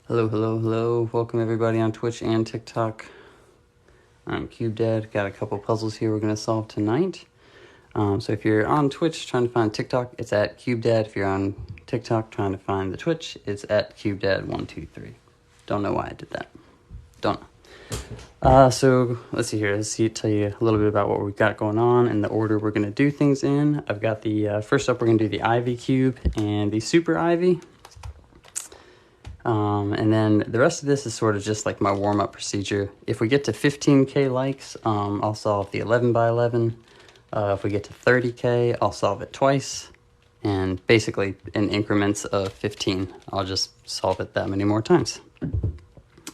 Hello, hello, hello. Welcome everybody on Twitch and TikTok. I'm CubeDad. Got a couple puzzles here we're going to solve tonight. So if you're on Twitch trying to find TikTok, it's at CubeDad. If you're on TikTok trying to find the Twitch, it's at CubeDad123. Don't know why I did that. Don't know. So let's see here. Tell you a little bit about what we've got going on and the order we're going to do things in. I've got the, first up we're going to do the Ivy Cube and the Super Ivy. And then the rest of this is sort of just like my warm-up procedure. If we get to 15K likes, I'll solve the 11 by 11. If we get to 30K, I'll solve it twice. And basically in increments of 15, I'll just solve it that many more times.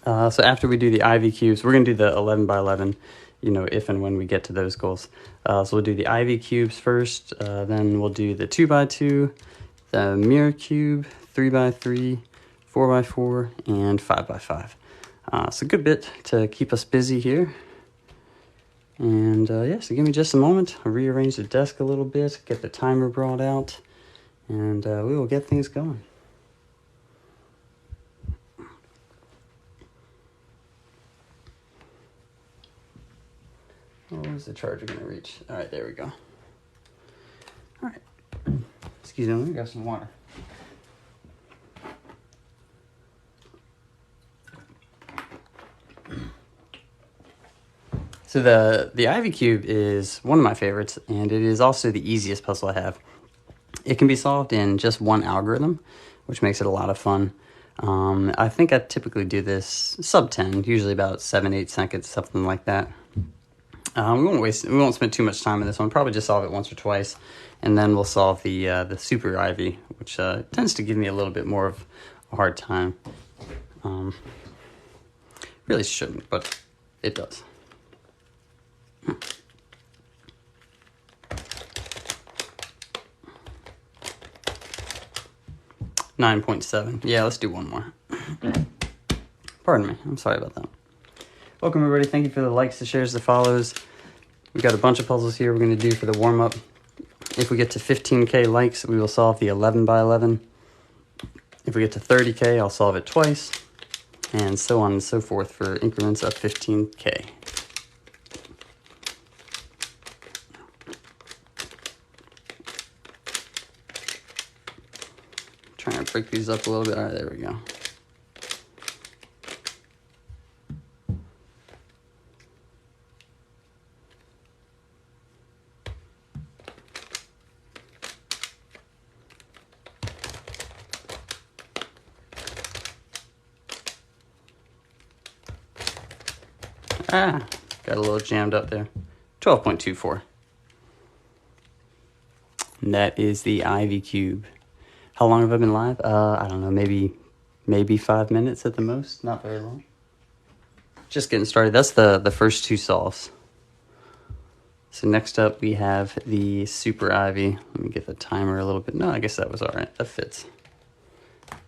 So after we do the Ivy cubes, we're going to do the 11 by 11, you know, if and when we get to those goals. So we'll do the Ivy cubes first, then we'll do the 2 by 2, the mirror cube, 3 by 3, 4 by 4, and 5 by 5. It's a good bit to keep us busy here. And yeah, so give me just a moment. I'll rearrange the desk a little bit, get the timer brought out, and we will get things going. Where's the charger going to reach? All right, there we go. All right. Excuse me, let me grab some water. So the Ivy Cube is one of my favorites, and it is also the easiest puzzle I have. It can be solved in just one algorithm, which makes it a lot of fun. I think I typically do this sub 10, usually about 7-8 seconds, something like that. We won't spend too much time on this one. Probably just solve it once or twice, and then we'll solve the Super Ivy, which tends to give me a little bit more of a hard time. Really shouldn't, but it does. 9.7. Yeah, let's do one more. Pardon me. I'm sorry about that. Welcome, everybody. Thank you for the likes, the shares, the follows. We've got a bunch of puzzles here we're going to do for the warm-up. If we get to 15K likes, we will solve the 11 by 11. If we get to 30K, I'll solve it twice. And so on and so forth for increments of 15K. Trying to break these up a little bit. All right, there we go. Got a little jammed up there. 12.24. And that is the Ivy Cube. How long have I been live? I don't know, maybe 5 minutes at the most. Not very long. Just getting started. That's the first two solves. So next up we have the Super Ivy. Let me get the timer a little bit. No, I guess that was all right. That fits.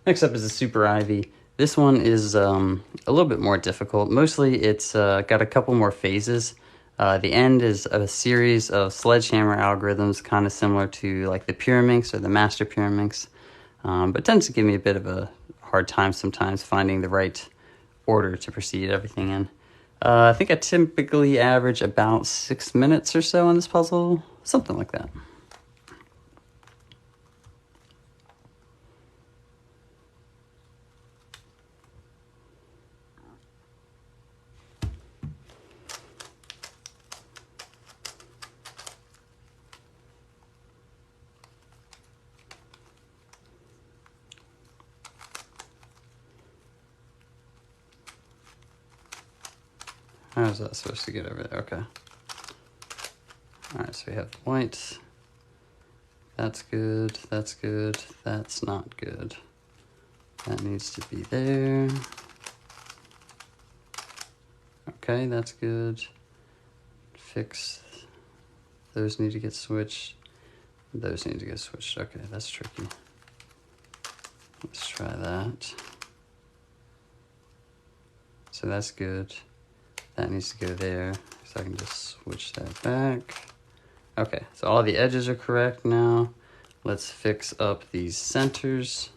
Next up is the Super Ivy. This one is a little bit more difficult. Mostly it's got a couple more phases. The end is a series of sledgehammer algorithms, kind of similar to like the Pyraminx or the Master Pyraminx, but tends to give me a bit of a hard time sometimes finding the right order to proceed everything in. I think I typically average about 6 minutes or so on this puzzle, something like that. How is that supposed to get over there? Okay. All right, so we have white. That's good, that's good, that's not good. That needs to be there. Okay, that's good. Fix. Those need to get switched. Those need to get switched. Okay, that's tricky. Let's try that. So that's good. That needs to go there, so I can just switch that back. Okay, so all the edges are correct now. Let's fix up these centers.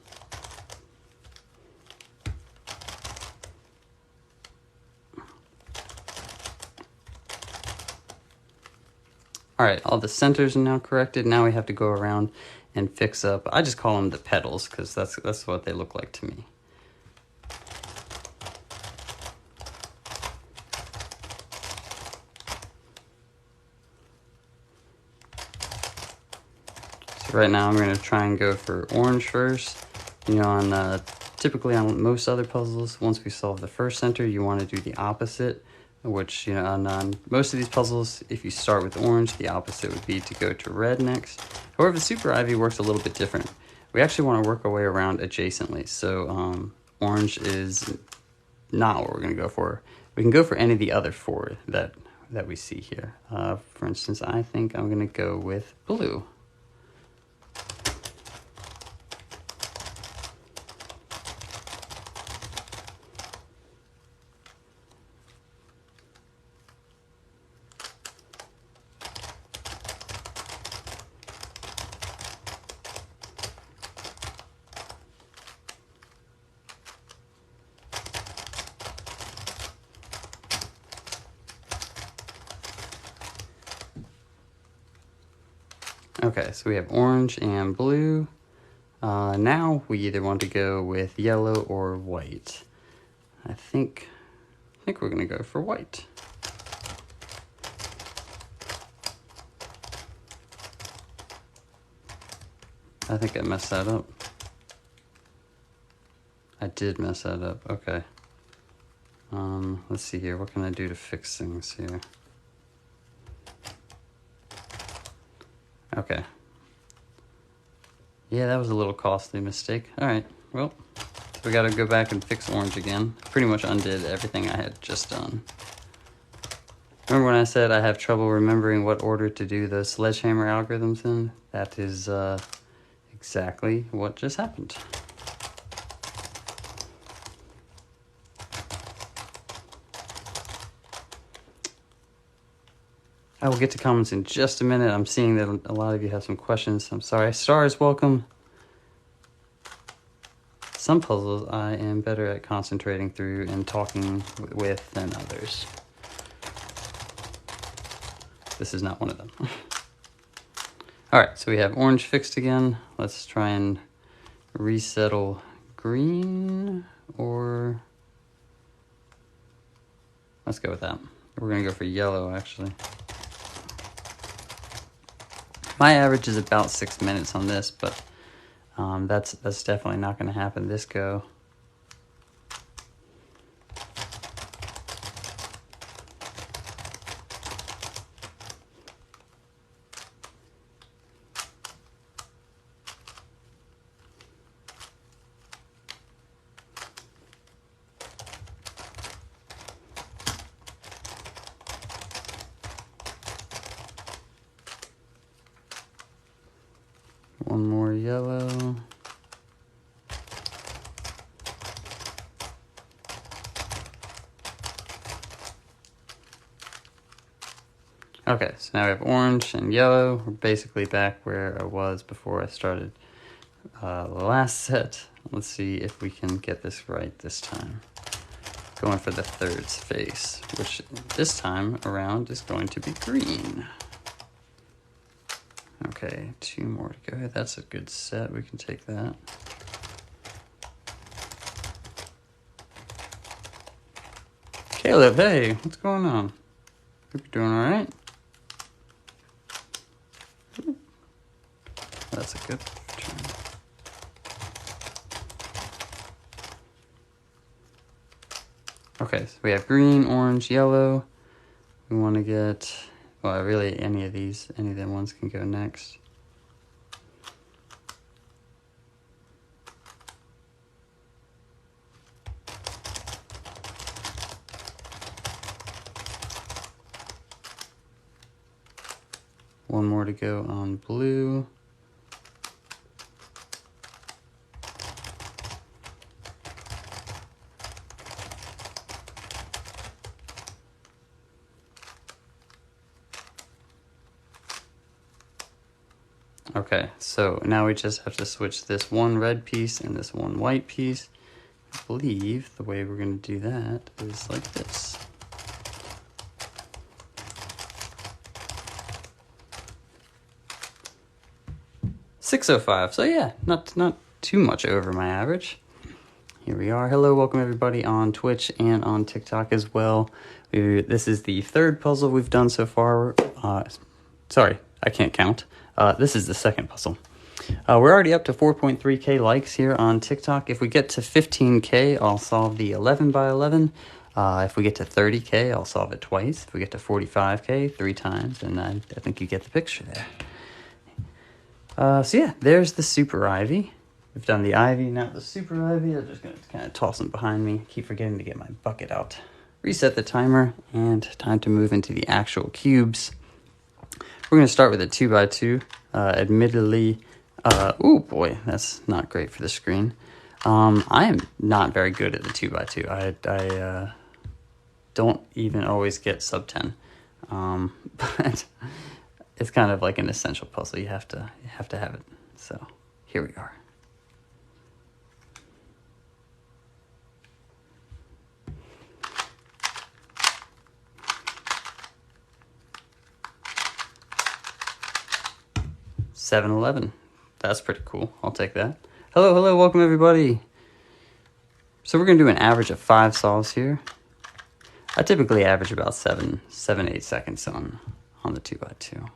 All right, all the centers are now corrected. Now we have to go around and fix up. I just call them the petals because that's what they look like to me. So right now I'm going to try and go for orange first. You know, typically on most other puzzles, once we solve the first center, you want to do the opposite. Which, you know, on most of these puzzles, if you start with orange, the opposite would be to go to red next. However, the Super Ivy works a little bit different. We actually want to work our way around adjacently. So orange is not what we're going to go for. We can go for any of the other four that we see here. For instance, I think I'm going to go with blue. Okay, so we have orange and blue. Now we either want to go with yellow or white. I think we're gonna go for white. I think I messed that up. I did mess that up, okay. Let's see here, what can I do to fix things here? Okay. Yeah, that was a little costly mistake. All right, well, so we gotta go back and fix orange again. Pretty much undid everything I had just done. Remember when I said I have trouble remembering what order to do the sledgehammer algorithms in? That is exactly what just happened. I will get to comments in just a minute. I'm seeing that a lot of you have some questions. I'm sorry. Stars, welcome. Some puzzles I am better at concentrating through and talking with than others. This is not one of them. All right, so we have orange fixed again. Let's try and resettle green, or let's go with that. We're gonna go for yellow, actually. My average is about 6 minutes on this, but that's definitely not going to happen this go. One more yellow. Okay, so now we have orange and yellow. We're basically back where I was before I started the last set. Let's see if we can get this right this time. Going for the third face, which this time around is going to be green. Okay, 2 more to go. That's a good set. We can take that. Caleb, hey, what's going on? Hope you're doing all right. That's a good turn. Okay, so we have green, orange, yellow. We want to get, well, really any of them ones can go next. One more to go on blue. Okay, so now we just have to switch this one red piece and this one white piece. I believe the way we're going to do that is like this. 605. So yeah, not too much over my average. Here we are. Hello, welcome everybody on Twitch and on TikTok as well. This is the third puzzle we've done so far. Sorry, I can't count. This is the second puzzle. We're already up to 4.3k likes here on TikTok. If we get to 15k, I'll solve the 11 by 11. If we get to 30k, I'll solve it twice. If we get to 45k, 3 times, and I think you get the picture there. So yeah, there's the Super Ivy. We've done the Ivy, now the Super Ivy. I'm just going to kind of toss them behind me. Keep forgetting to get my bucket out. Reset the timer, and time to move into the actual cubes. We're going to start with a 2x2. Admittedly, oh boy, that's not great for the screen. I am not very good at the 2x2. I don't even always get sub 10. But it's kind of like an essential puzzle. You have to have it. So here we are. $7.11. That's pretty cool. I'll take that. Hello, welcome everybody. So we're gonna do an average of 5 solves here. I typically average about 7-8 seconds on the 2x2.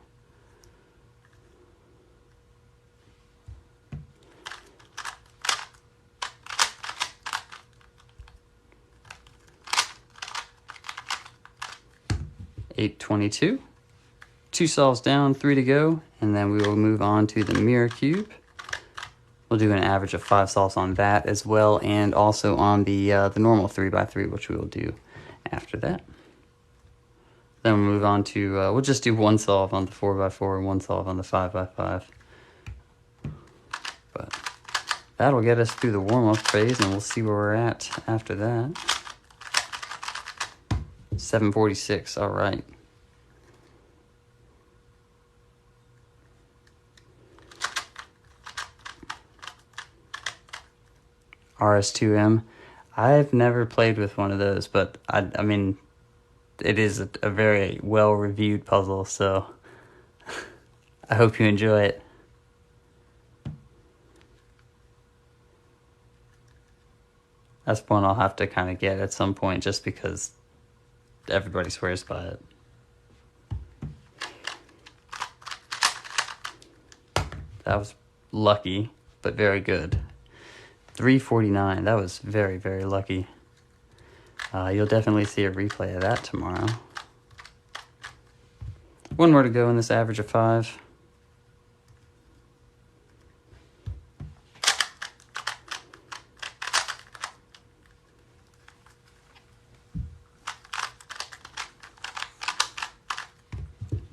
$8.22. 2 solves down, 3 to go, and then we will move on to the mirror cube. We'll do an average of 5 solves on that as well, and also on the normal 3x3, which we will do after that. Then we'll move on to, we'll just do 1 solve on the 4x4 and 1 solve on the 5x5. But that'll get us through the warm-up phase, and we'll see where we're at after that. 7:46, all right. RS2M. I've never played with one of those, but I mean, it is a very well-reviewed puzzle, so I hope you enjoy it. That's one I'll have to kind of get at some point just because everybody swears by it. That was lucky, but very good. 349. That was very, very lucky. You'll definitely see a replay of that tomorrow. 1 more to go in this average of 5.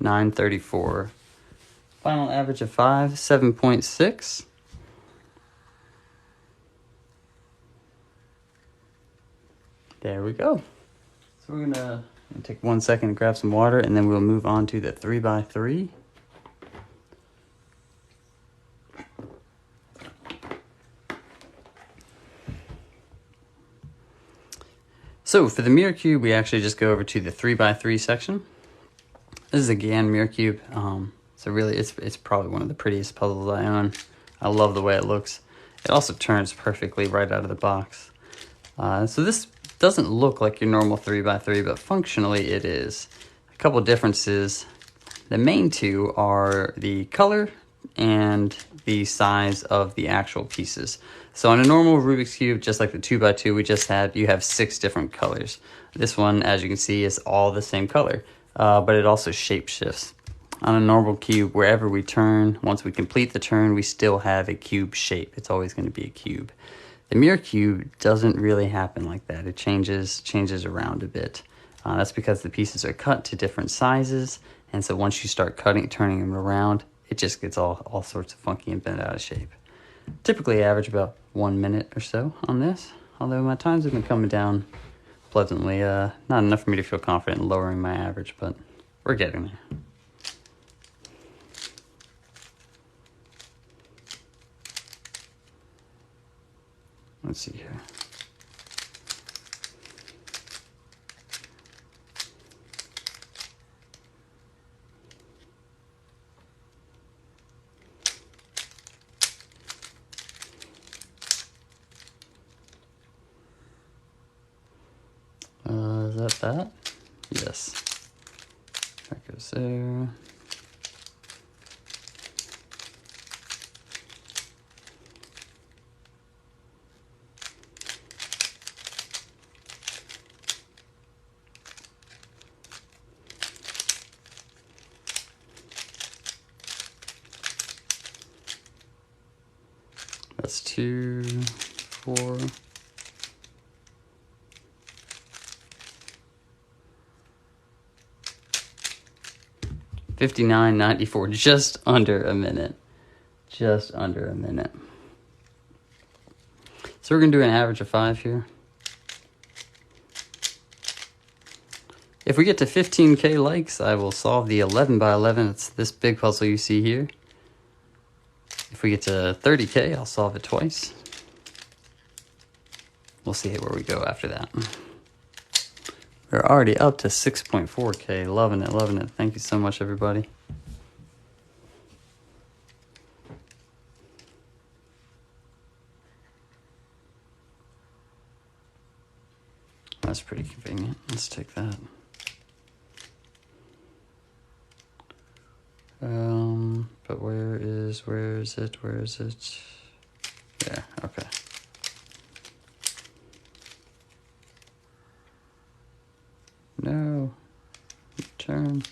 $9.34. Final average of 5, 7.6. There we go. So we're gonna take 1 second to grab some water, and then we'll move on to the 3x3. So for the mirror cube, we actually just go over to the 3x3 section. This is a GAN mirror cube. So really, it's probably one of the prettiest puzzles I own. I love the way it looks. It also turns perfectly right out of the box. So this doesn't look like your normal 3x3, but functionally it is. A couple differences. The main 2 are the color and the size of the actual pieces. So on a normal Rubik's Cube, just like the 2x2 we just had, you have 6 different colors. This one, as you can see, is all the same color, but it also shape shifts. On a normal cube, wherever we turn, once we complete the turn, we still have a cube shape. It's always going to be a cube. The mirror cube doesn't really happen like that. It changes around a bit. That's because the pieces are cut to different sizes, and so once you start turning them around, it just gets all sorts of funky and bent out of shape. Typically average about 1 minute or so on this, although my times have been coming down pleasantly. Not enough for me to feel confident in lowering my average, but we're getting there. Let's see here. Is that that? Yes. That goes there. That's 2, 4. $59.94, just under a minute. Just under a minute. So we're going to do an average of 5 here. If we get to 15K likes, I will solve the 11 by 11. It's this big puzzle you see here. If we get to 30K, I'll solve it twice. We'll see where we go after that. We're already up to 6.4K. Loving it, loving it. Thank you so much, everybody. That's pretty convenient. Let's take that. But where is it? There, okay. No. Turn.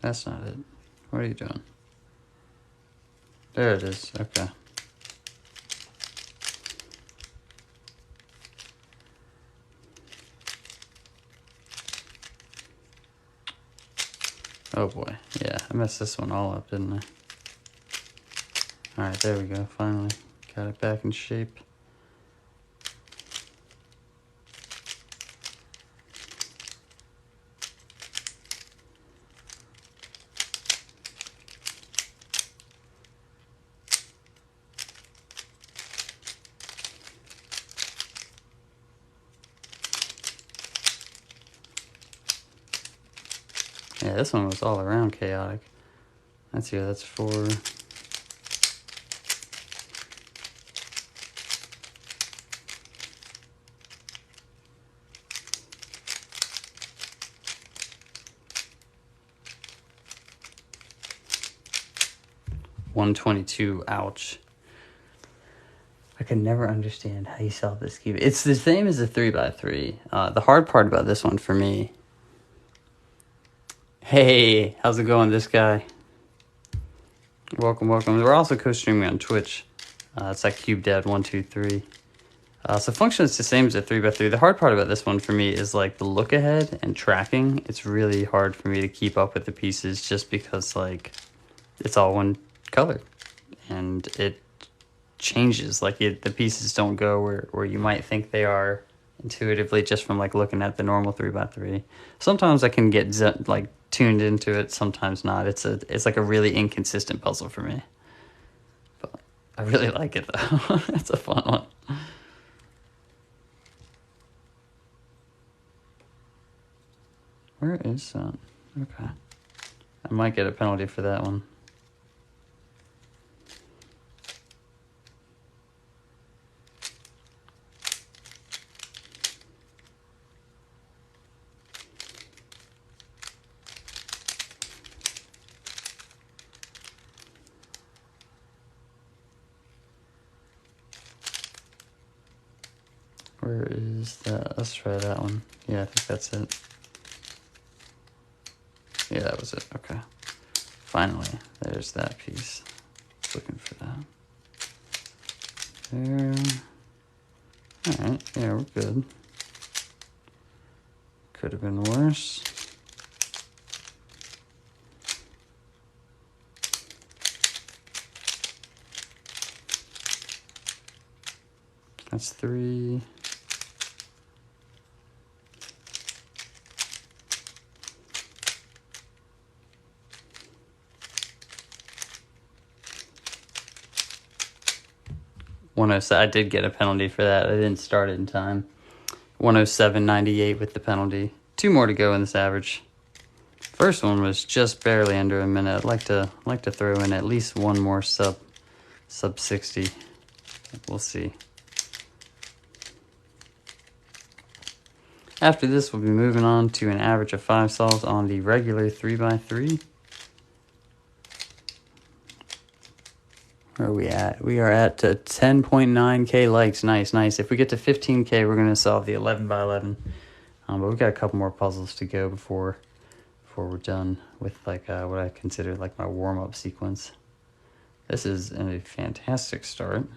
That's not it. What are you doing? There it is. Okay. Oh boy. Yeah, I messed this one all up, didn't I? Alright, there we go. Finally. Got it back in shape. Yeah, this one was all around chaotic. That's here, that's 4. $122, ouch. I can never understand how you solve this cube. It's the same as a 3x3. The hard part about this one for me. Hey, how's it going, this guy? Welcome, welcome. We're also co-streaming on Twitch. It's like CubeDad123. So function is the same as a 3x3. The hard part about this one for me is like the look ahead and tracking. It's really hard for me to keep up with the pieces just because like it's all one color and it changes. Like the pieces don't go where you might think they are intuitively just from like looking at the normal 3x3. Sometimes I can get like tuned into it, sometimes not. It's like a really inconsistent puzzle for me, but I really like it though. It's a fun one. Where is that? Okay, I might get a penalty for that one. Where is that? Let's try that one. Yeah, I think that's it. Yeah, that was it. Okay. Finally, there's that piece. Looking for that. There. Alright, yeah, we're good. Could have been worse. That's 3. I did get a penalty for that. I didn't start it in time. 107.98 with the penalty. 2 more to go in this average. First one was just barely under a minute. I'd like to throw in at least one more sub 60. We'll see. After this, we'll be moving on to an average of 5 solves on the regular 3x3. Where are we at? We are at 10.9k likes. Nice, nice. If we get to 15k, we're going to solve the 11x11. But we've got a couple more puzzles to go before we're done with like what I consider like my warm-up sequence. This is a fantastic start.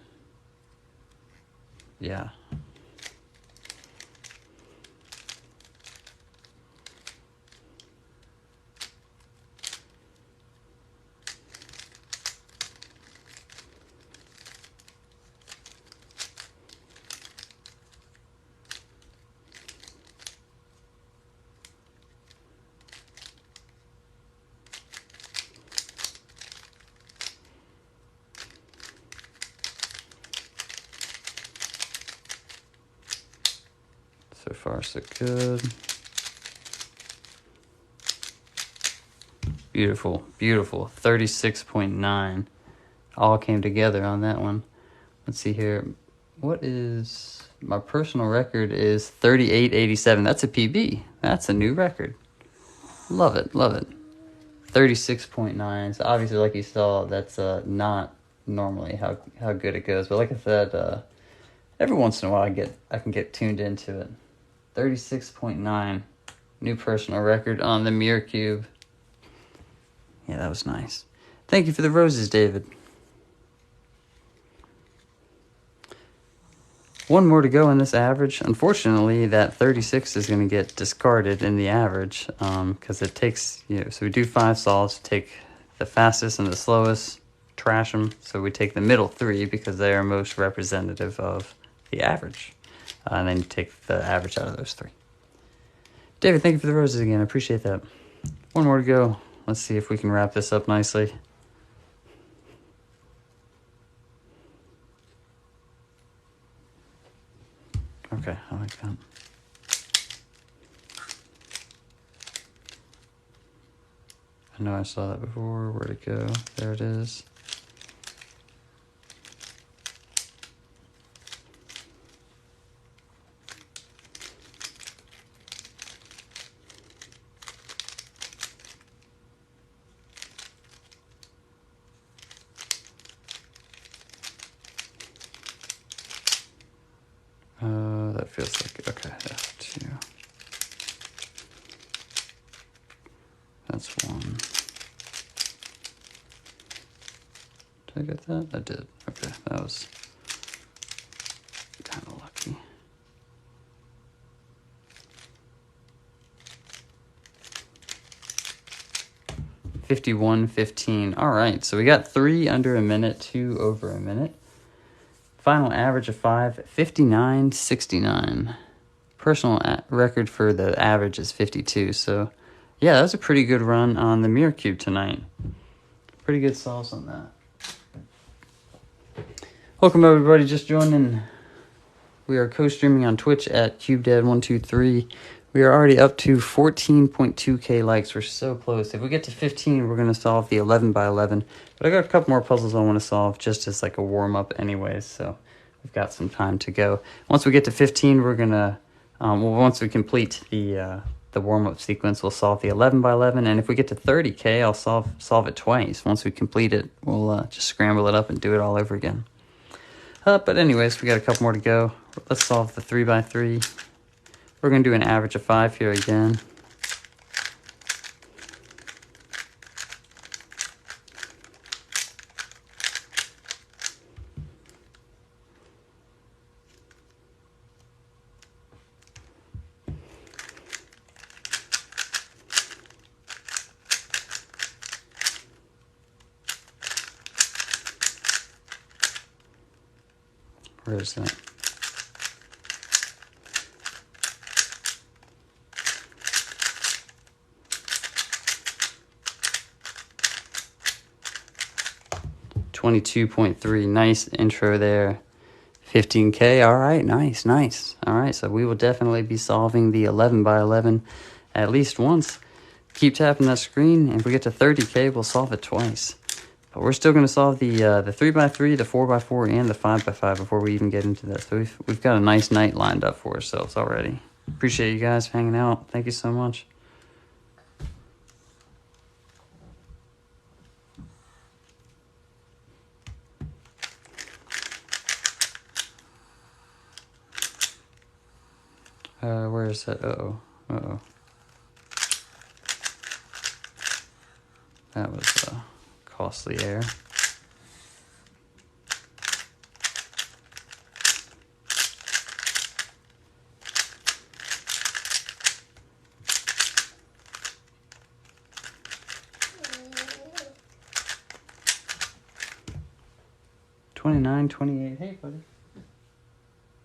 Yeah. So far, so good. Beautiful, beautiful. 36.9. All came together on that one. Let's see here. What is my personal record is 38.87. That's a PB. That's a new record. Love it, love it. 36.9. So obviously, like you saw, that's not normally how good it goes. But like I said, every once in a while I can get tuned into it. 36.9. New personal record on the Mirror Cube. Yeah, that was nice. Thank you for the roses, David. One more to go in this average. Unfortunately, that 36 is going to get discarded in the average because it takes, so we do 5 solves, take the fastest and the slowest, trash them. So we take the middle 3 because they are most representative of the average. And then you take the average out of those 3. David, thank you for the roses again. I appreciate that. One more to go. Let's see if we can wrap this up nicely. Okay, I like that. I know I saw that before. Where'd it go? There it is. That feels like, okay, F2. That's 1. Did I get that? I did. Okay, that was kind of lucky. $51.15. All right, so we got 3 under a minute, 2 over a minute. Final average of 5, 59.69. Personal record for the average is 52. So, yeah, that was a pretty good run on the Mirror Cube tonight. Pretty good solves on that. Welcome, everybody. Just joining. We are co-streaming on Twitch at CubeDad123. We are already up to 14.2k likes. We're so close. If we get to 15, we're going to solve the 11x11. But I got a couple more puzzles I want to solve just as like a warm-up anyways. So we've got some time to go. Once we get to 15, we're going to, once we complete the warm-up sequence, we'll solve the 11x11. And if we get to 30k, I'll solve it twice. Once we complete it, we'll just scramble it up and do it all over again. But anyways, we got a couple more to go. Let's solve the 3x3. We're going to do an average of 5 here again. Where is that? $22.3. Nice intro there. 15k. All right, nice. All right, so we will definitely be solving the 11x11 at least once. Keep tapping that screen, and if we get to 30k, we'll solve it twice. But we're still going to solve the 3x3, the 4x4, and the 5x5 before we even get into that. So we've got a nice night lined up for ourselves already. Appreciate you guys hanging out. Thank you so much. Where is it? Uh-oh. Uh-oh. That was costly air. $29, $28. Hey, buddy.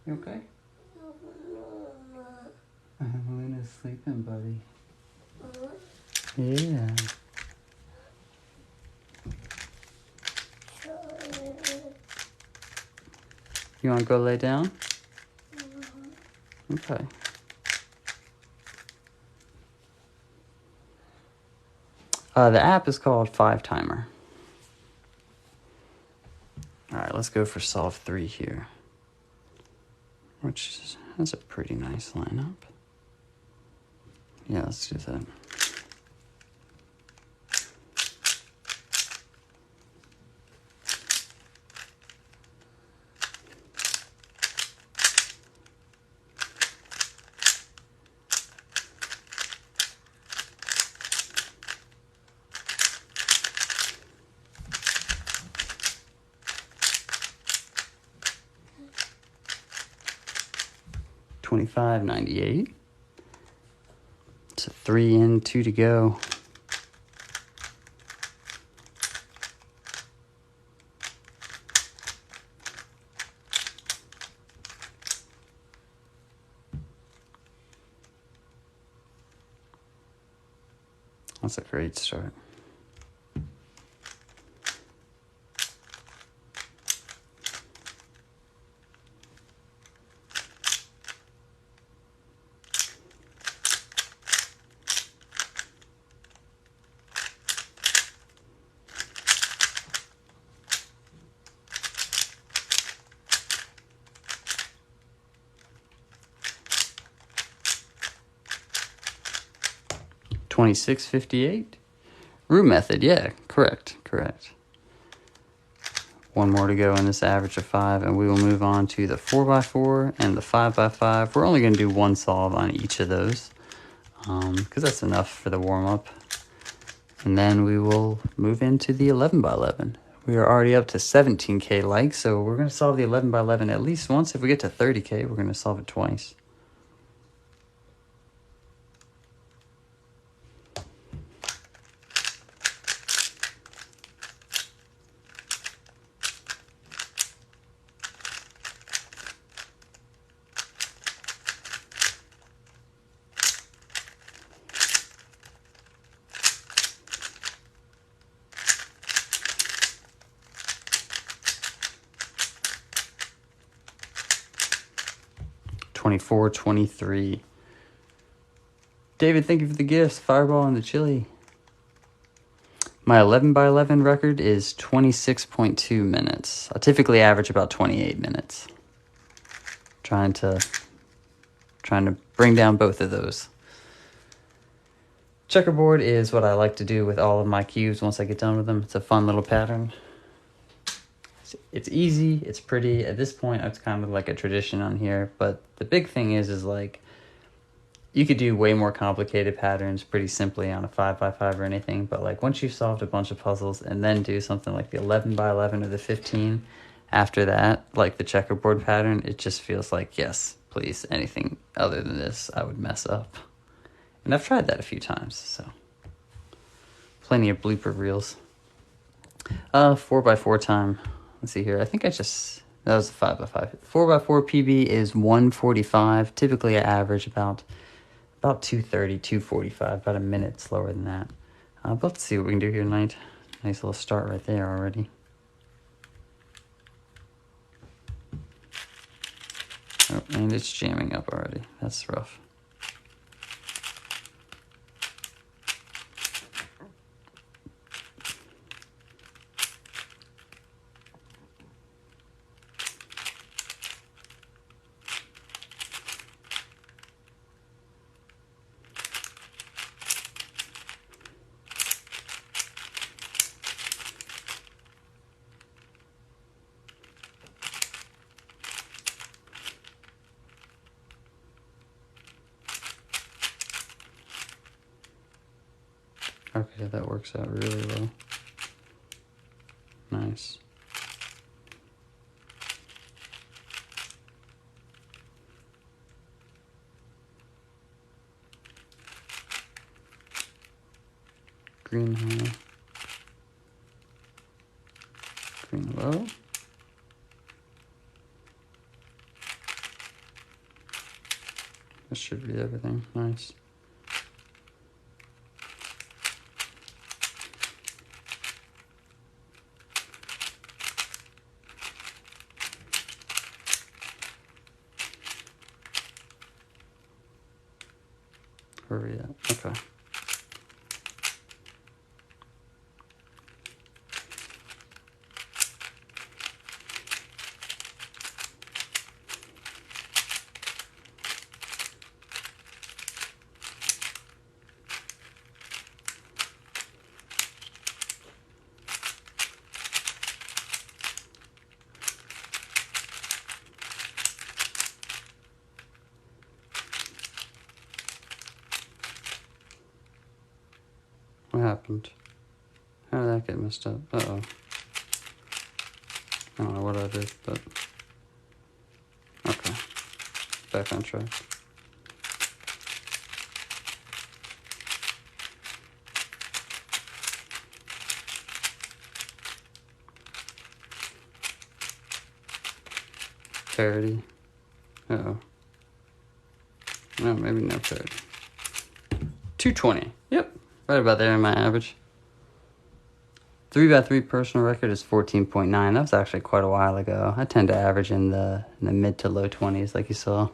You okay? Luna's sleeping, buddy. Yeah. You want to go lay down? Okay. The app is called 5 Timer. All right, let's go for solve 3 here, which has a pretty nice lineup. Yeah, let's do that. $25.98. It's a 3 in, 2 to go. That's a great start. $26.58. Root method, yeah, correct. One more to go in this average of 5, and we will move on to the 4x4 and the 5x5. We're only going to do one solve on each of those, because that's enough for the warm-up. And then we will move into the 11x11. We are already up to 17K likes, so we're going to solve the 11x11 at least once. If we get to 30K, we're going to solve it twice. $24.23. David, thank you for the gifts. Fireball and the chili. My 11x11 record is 26.2 minutes. I typically average about 28 minutes. Trying to bring down both of those. Checkerboard is what I like to do with all of my cubes once I get done with them. It's a fun little pattern. It's easy, it's pretty. At this point, it's kind of like a tradition on here, but the big thing is like, you could do way more complicated patterns pretty simply on a 5x5 or anything, but like once you've solved a bunch of puzzles and then do something like the 11x11 or the 15, after that, like the checkerboard pattern, it just feels like, yes, please, anything other than this, I would mess up. And I've tried that a few times, so plenty of blooper reels. 4x4 time. Let's see here. I think that was a 5x5. 4x4 PB is 145. Typically, I average about 230, 245, about a minute slower than that. But let's see what we can do here tonight. Nice little start right there already. Oh, and it's jamming up already. That's rough. Okay, that works out really well. Nice. Green high. Green low. This should be everything. Nice. Hurry up. Okay. What happened? How did that get messed up? Uh-oh. I don't know what I did, but... Okay. Back on track. Parity. Uh-oh. No, maybe no parity. 220. Yep. Right about there in my average. 3x3 personal record is 14.9. That was actually quite a while ago. I tend to average in the mid to low 20s, like you saw.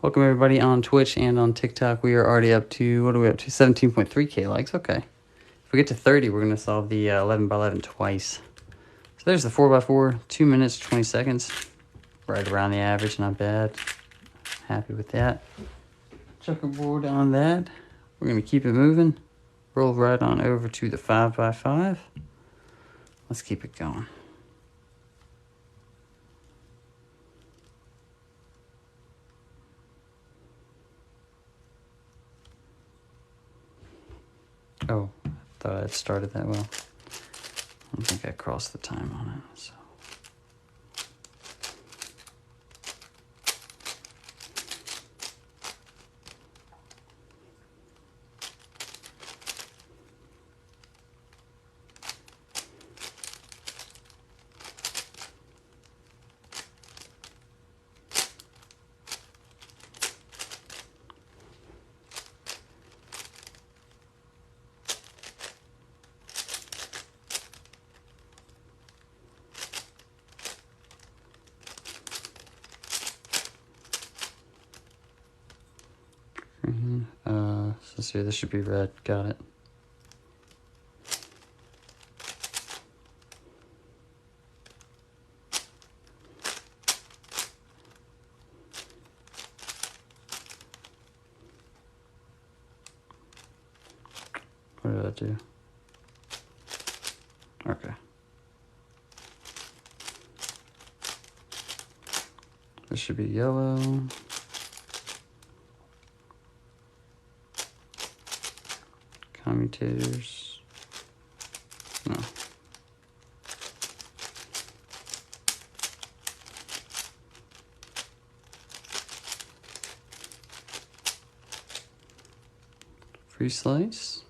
Welcome everybody on Twitch and on TikTok. We are already up to, what are we up to? 17.3k likes. Okay. If we get to 30, we're going to solve the 11x11 twice. So there's the 4x4, 2 minutes, 20 seconds. Right around the average, not bad. Happy with that. Checkerboard on that. We're going to keep it moving. Roll right on over to the 5x5. Let's keep it going. Oh, I thought I had started that well. I don't think I crossed the time on it, so. So let's see, this should be red. Got it. What did I do? Okay. This should be yellow. Commutators. No. Free slice.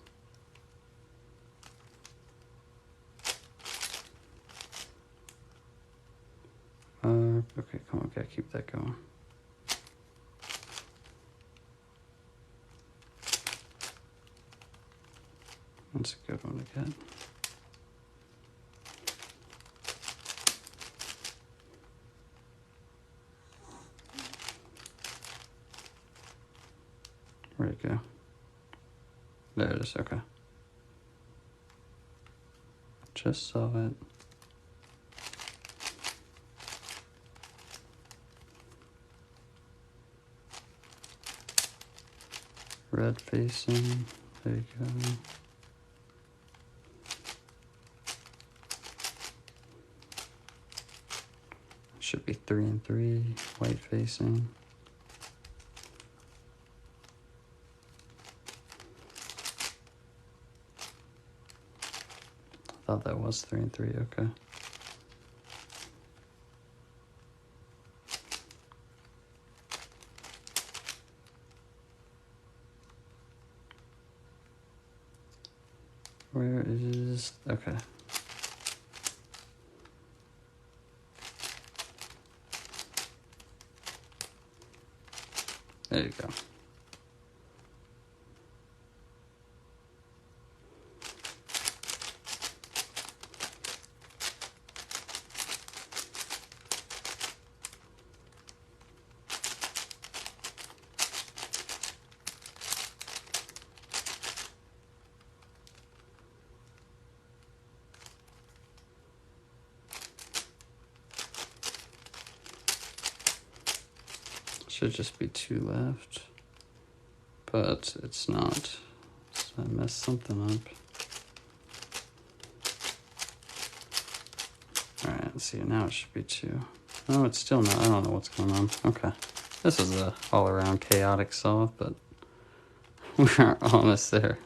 Okay, come on, gotta keep that going. That's a good one to get. Where'd it go? There it is, okay. Just saw it. Red facing, there you go. Should be 3 and 3, white facing. thought that was 3 and 3. Okay. Where is... Okay. There you go. Should just be 2 left, but it's not. So I messed something up. All right, let's see. Now it should be 2. Oh, it's still not. I don't know what's going on. Okay, this is a all-around chaotic solve, but we're almost there.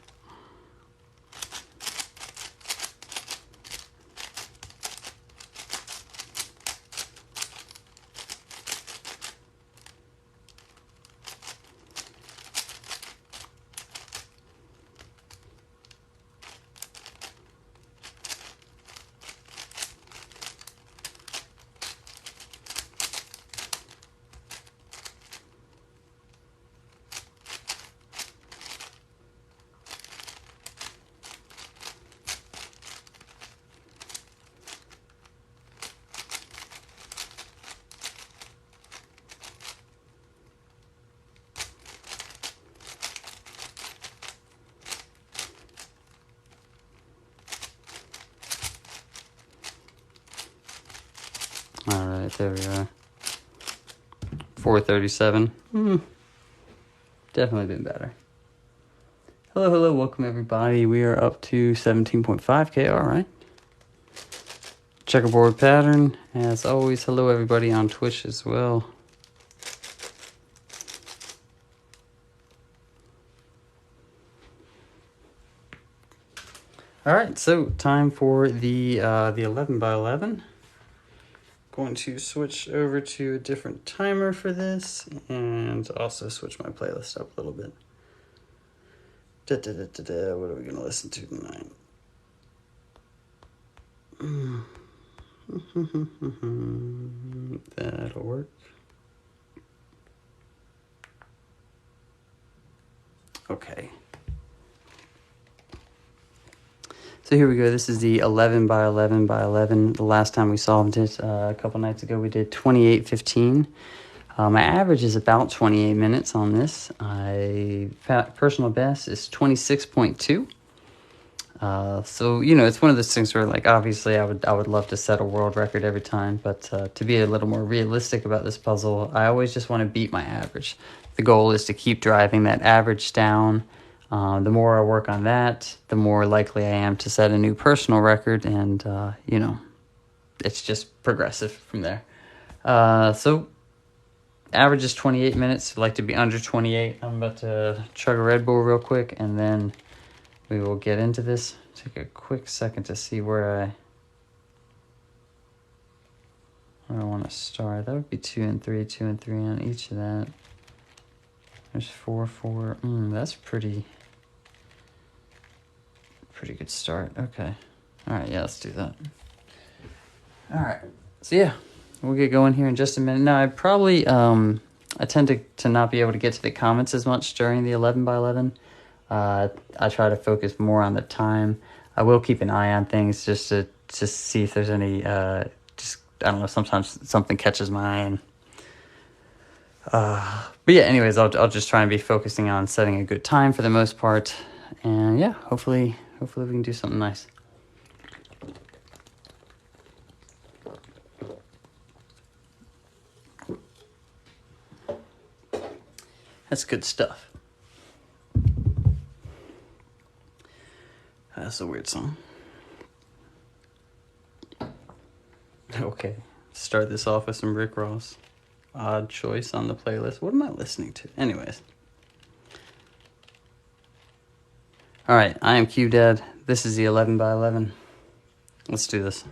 All right, there we are. 437. Definitely been better. Hello, hello, welcome everybody. We are up to 17.5K, all right. Checkerboard pattern, as always. Hello everybody on Twitch as well. All right, so time for the 11 by 11. Going to switch over to a different timer for this and also switch my playlist up a little bit. What are we going to listen to tonight? That'll work. Okay. So here we go. This is the 11 by 11 by 11. The last time we solved it a couple nights ago, we did 28:15. My average is about 28 minutes on this. Personal best is 26.2. So, you know, it's one of those things where, like, obviously I would love to set a world record every time, but to be a little more realistic about this puzzle, I always just want to beat my average. The goal is to keep driving that average down. The more I work on that, the more likely I am to set a new personal record, and, you know, it's just progressive from there. So, average is 28 minutes. I'd like to be under 28. I'm about to chug a Red Bull real quick, and then we will get into this. Take a quick second to see where I want to start. That would be 2 and 3, 2 and 3 on each of that. There's 4, 4. That's pretty good start. Okay. All right, yeah, let's do that. All right. So, yeah, we'll get going here in just a minute. Now, I probably, I tend to not be able to get to the comments as much during the 11 by 11. I try to focus more on the time. I will keep an eye on things just to see if there's any, I don't know, sometimes something catches my eye. And, but yeah, anyways, I'll just try and be focusing on setting a good time for the most part. And yeah, hopefully we can do something nice. That's good stuff. That's a weird song. Okay, start this off with some Rick Ross. Odd choice on the playlist. What am I listening to? Anyways. Alright, I am Q Dead. This is the 11 by 11. Let's do this.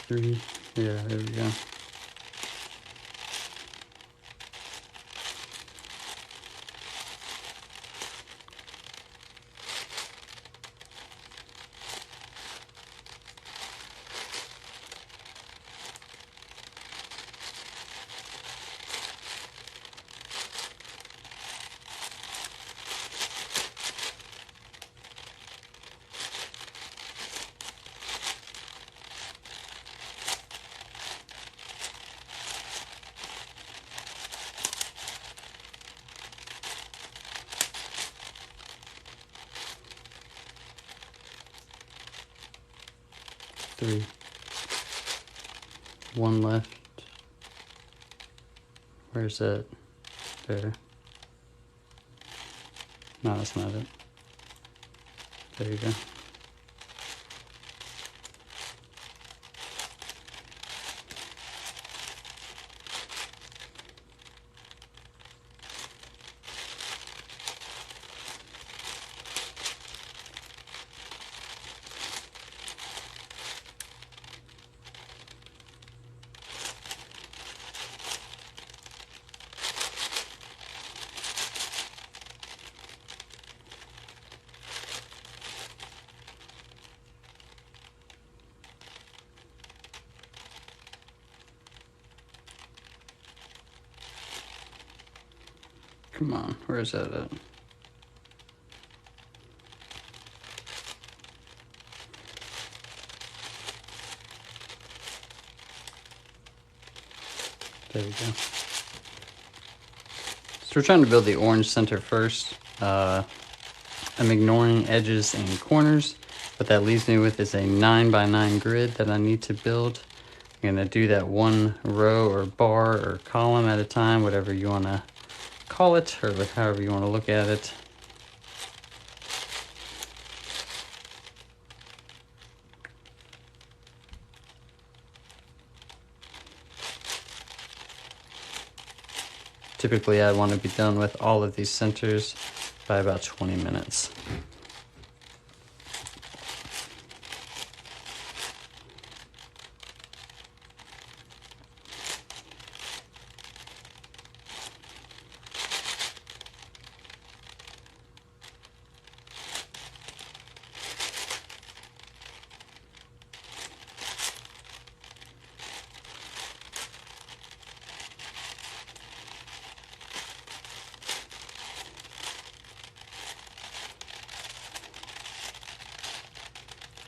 Three. Yeah, there we go. Three. One left. Where's that? There. No, that's not it. There you go. Come on, where is that at? There we go. So we're trying to build the orange center first. I'm ignoring edges and corners. What that leaves me with is a 9x9 grid that I need to build. I'm gonna do that one row or bar or column at a time, whatever you wanna call it, or however you wanna look at it. Typically, I want to be done with all of these centers by about 20 minutes.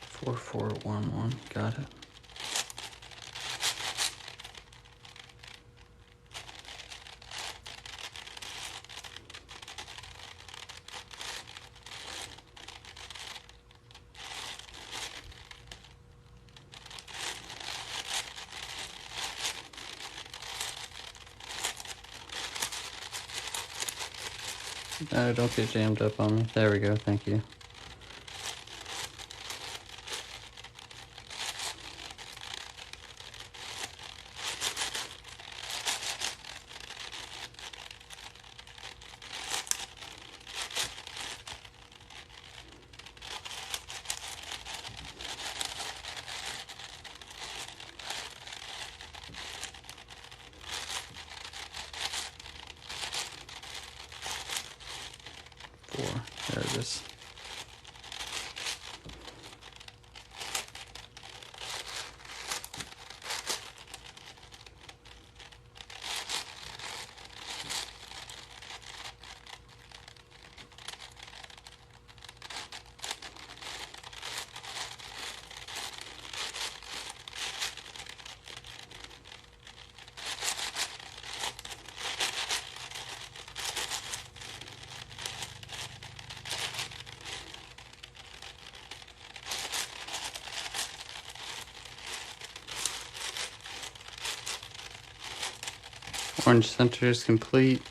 Four, 4, 1, 1. Got it. No, don't get jammed up on me. There we go. Thank you. There it is. Orange center is complete.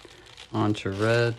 On to red.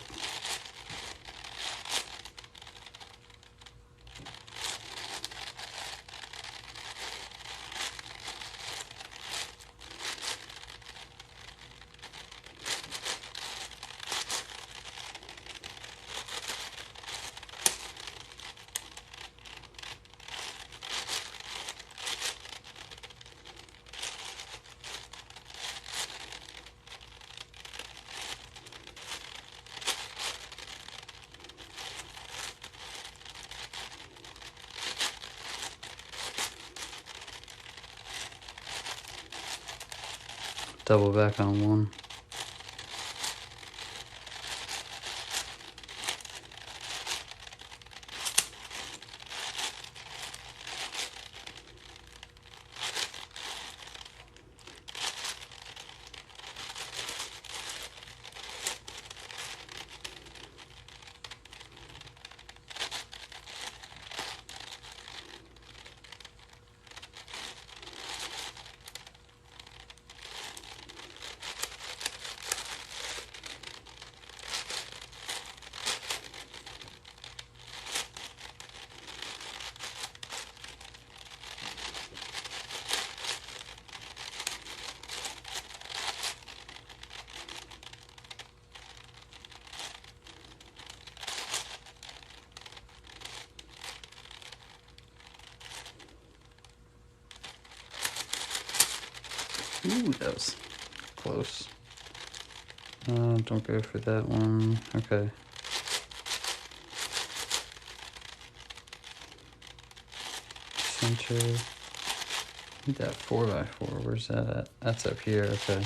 Double back on one. Ooh, that was close. Don't go for that one. Okay. Center. Need that 4x4. Where's that at? That's up here. Okay.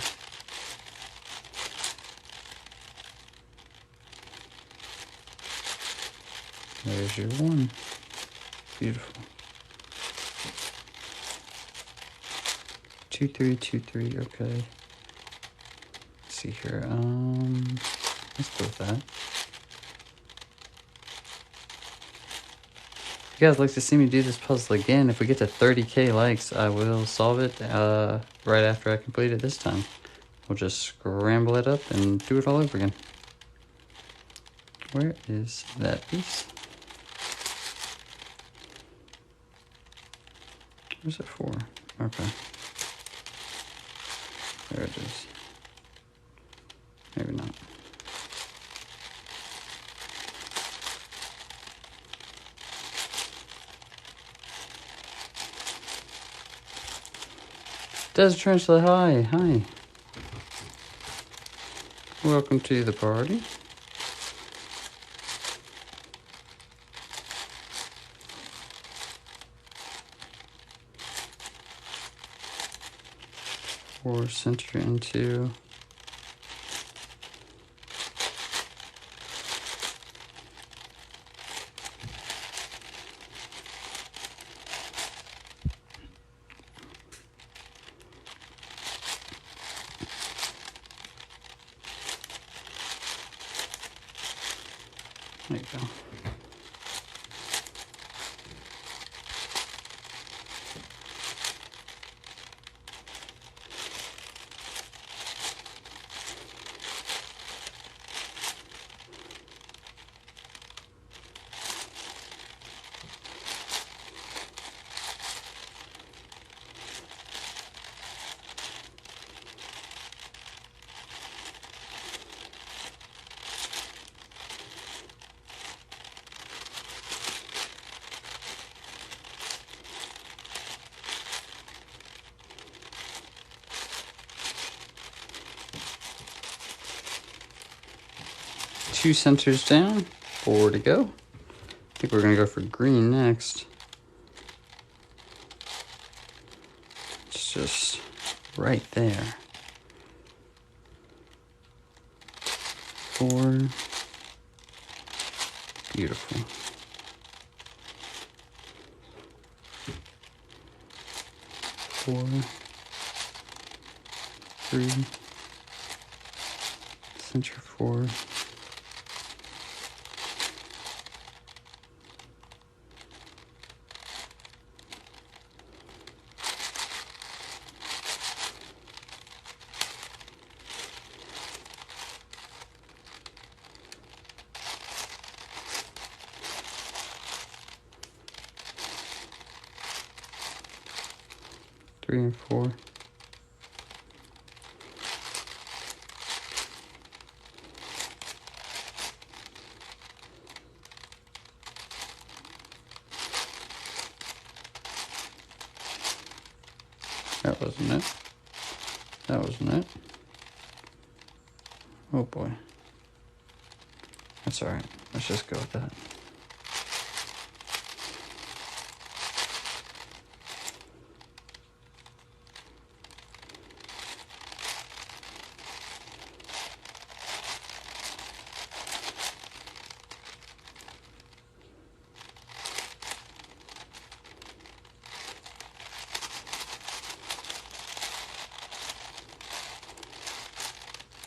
There's your one. Beautiful. 2, 3, 2, 3. Okay. Let's see here. Let's go with that. If you guys like to see me do this puzzle again, if we get to 30K likes, I will solve it right after I complete it this time. We'll just scramble it up and do it all over again. Where is that piece? Where's it for? Okay. There it is. Maybe not. Desert Tarantula, hi, hi. Welcome to the party. Or center into. There you go. Two centers down, 4 to go. I think we're gonna go for green next. It's just right there. 4. Beautiful. 4. 3. Center 4. 3 and 4. That wasn't it. That wasn't it. Oh boy. That's alright. Let's just go with that.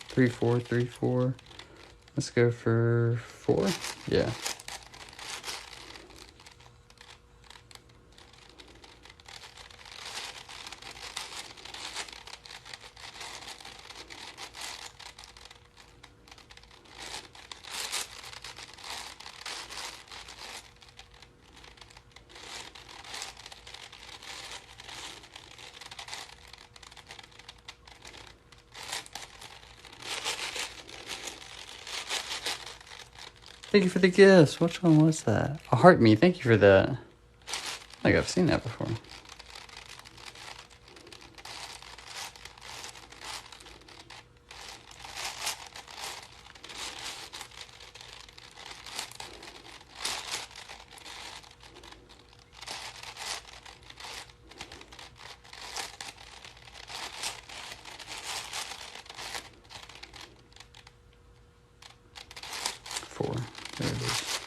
Three, 4, 3, 4. Let's go for 4. Yeah. Thank you for the gifts. Which one was that? A heart me. Thank you for that. I think I've seen that before. There it is.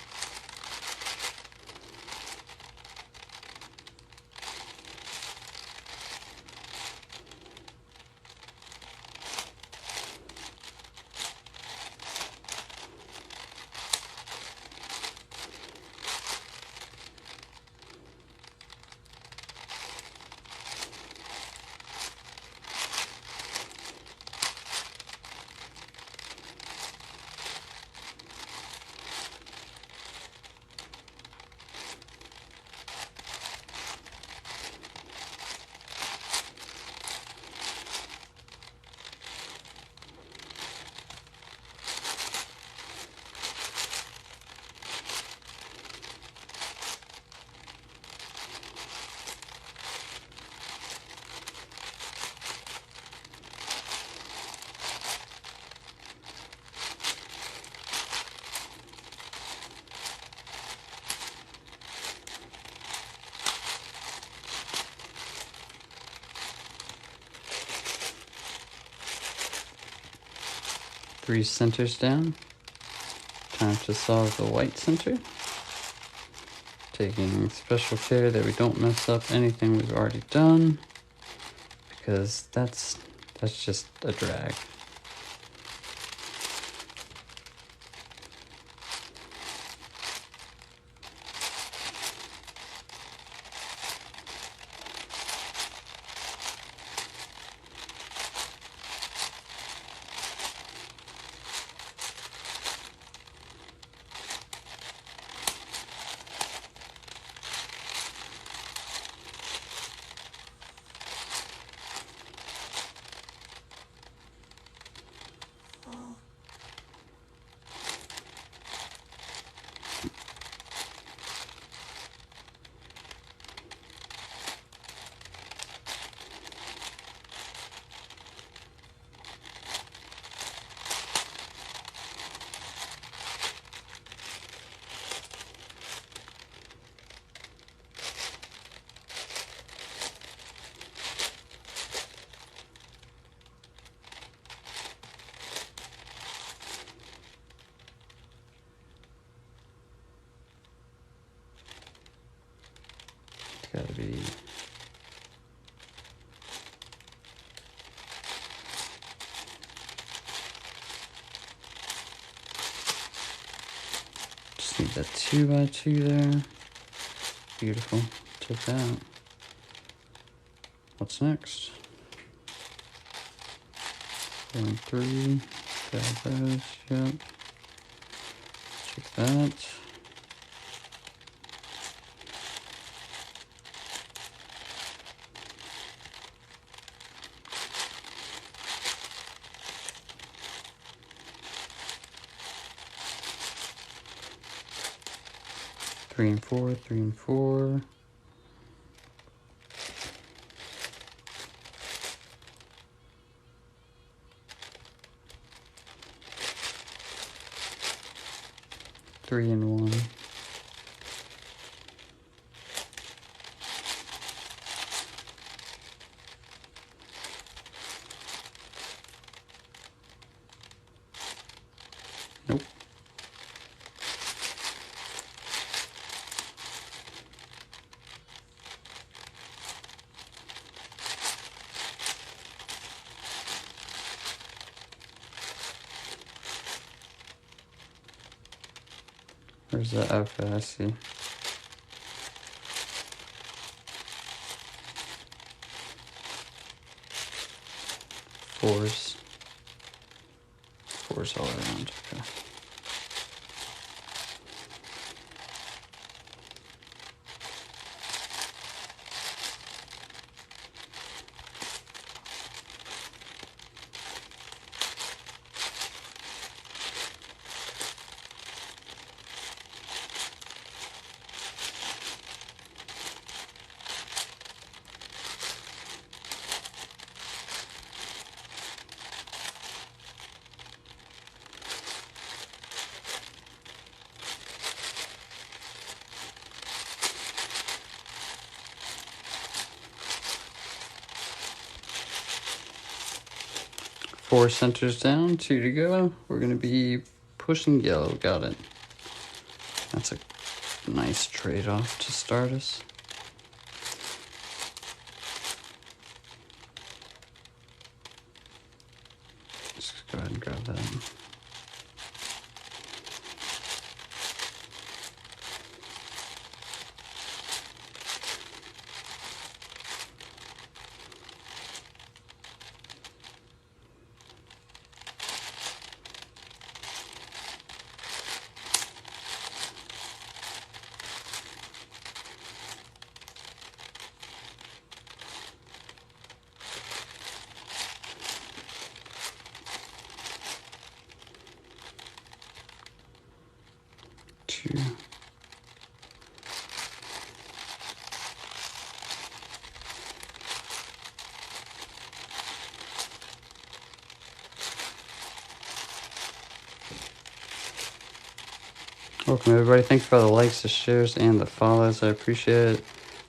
Three centers down. Time to solve the white center. Taking special care that we don't mess up anything we've already done, because that's just a drag. It's gotta be. Just need that 2x2 there. Beautiful. Took that. What's next? 4 and 3. Grab those. Yep. Check that. 3 and 4, 3 and 4. Three and 1. Nope. Where's that? Okay, I see. Fours. Fours all around. Okay. Four centers down, 2 to go. We're going to be pushing yellow. Got it. That's a nice trade-off to start us. Just go ahead and grab that. Two. Welcome everybody. Thanks for the likes, the shares, and the follows. I appreciate it.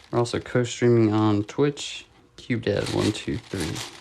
We're also co-streaming on Twitch. CubeDad123.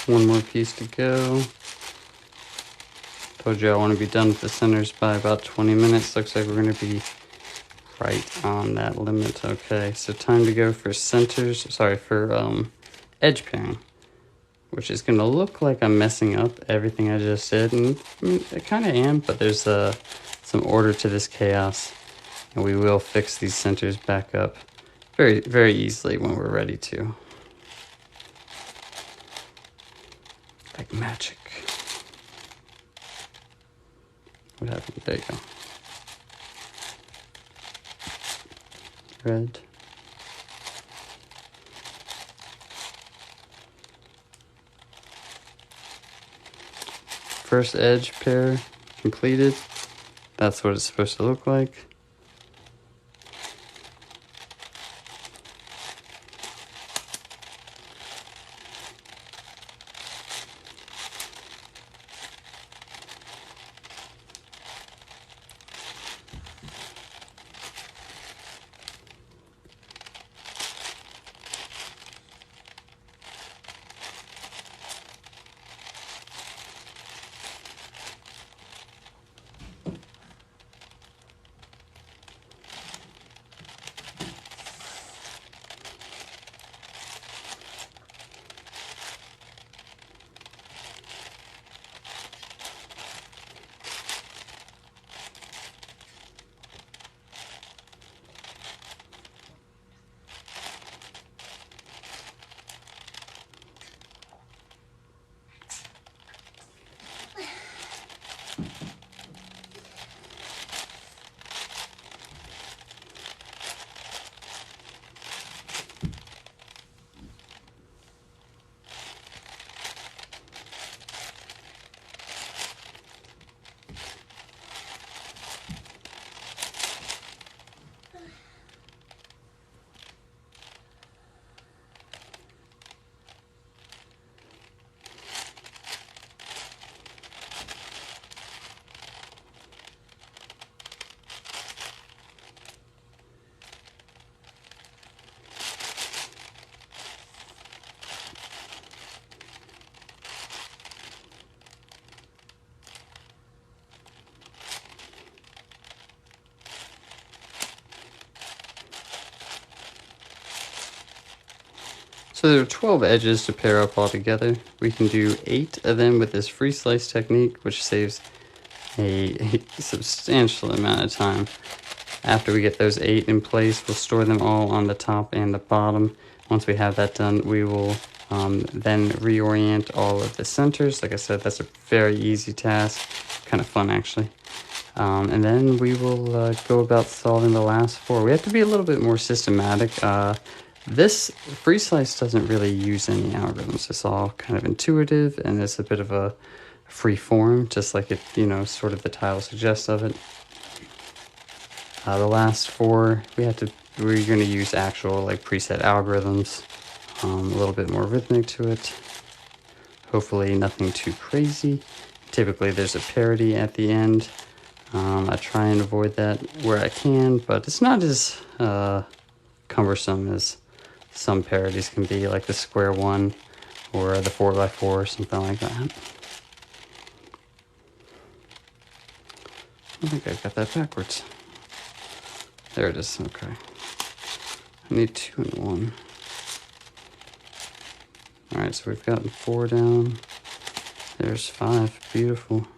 One more piece to go. Told you I want to be done with the centers by about 20 minutes. Looks like we're going to be right on that limit. Okay, so time to go for centers. Sorry, for edge pairing, which is going to look like I'm messing up everything I just did. And I mean, I kind of am, but there's some order to this chaos. And we will fix these centers back up very, very easily when we're ready to. Like magic. What happened? There you go. thread. First edge pair completed. That's what it's supposed to look like. So there are 12 edges to pair up all together. We can do 8 of them with this free slice technique, which saves a substantial amount of time. After we get those 8 in place, we'll store them all on the top and the bottom. Once we have that done, we will then reorient all of the centers. Like I said, that's a very easy task, kind of fun actually. And then we will go about solving the last 4. We have to be a little bit more systematic. This free slice doesn't really use any algorithms. It's all kind of intuitive, and it's a bit of a free form, just like it, sort of the title suggests of it. The last 4, we're going to use actual like preset algorithms, a little bit more rhythmic to it. Hopefully nothing too crazy. Typically there's a parity at the end. I try and avoid that where I can, but it's not as cumbersome as some parodies can be, like the square one or the 4x4 or something like that. I think I got that backwards. There it is, okay. I need 2 and 1. All right, so we've gotten 4 down. There's 5, beautiful.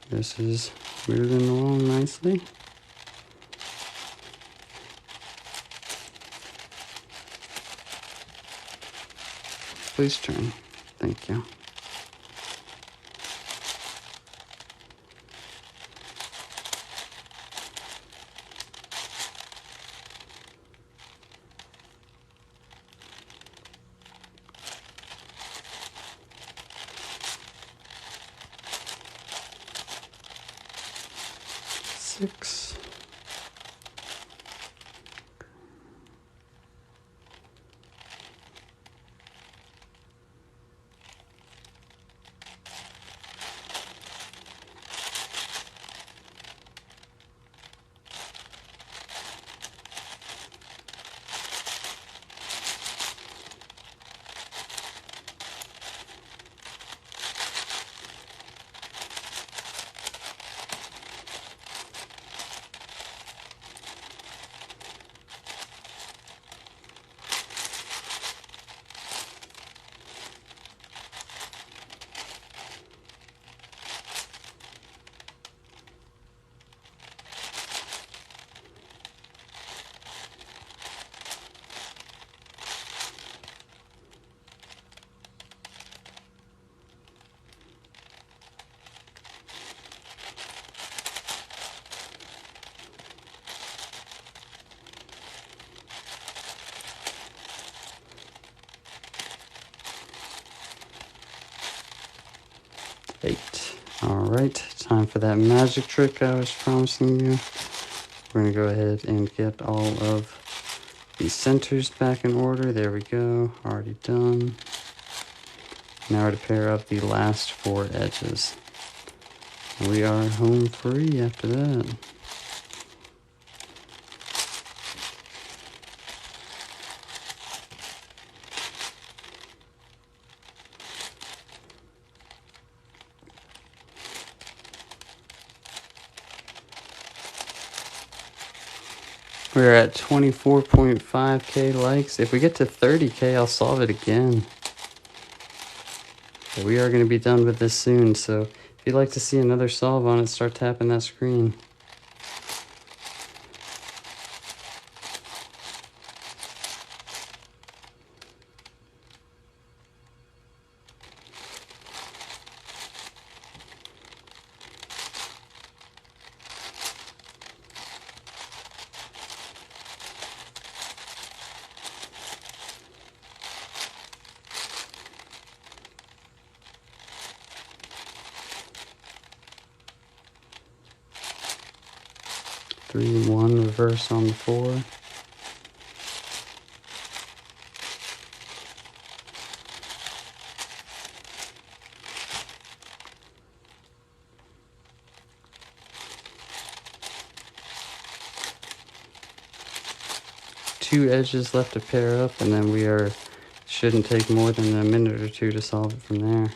This is moving along nicely. Please turn. Thank you. Six. 8. Alright, time for that magic trick I was promising you. We're going to go ahead and get all of the centers back in order. There we go, already done. Now to pair up the last 4 edges. And we are home free after that. We're at 24.5k likes. If we get to 30k, I'll solve it again. But we are going to be done with this soon, so if you'd like to see another solve on it, start tapping that screen. Three, 1, reverse on the 4. Two edges left to pair up, and then shouldn't take more than a minute or 2 to solve it from there.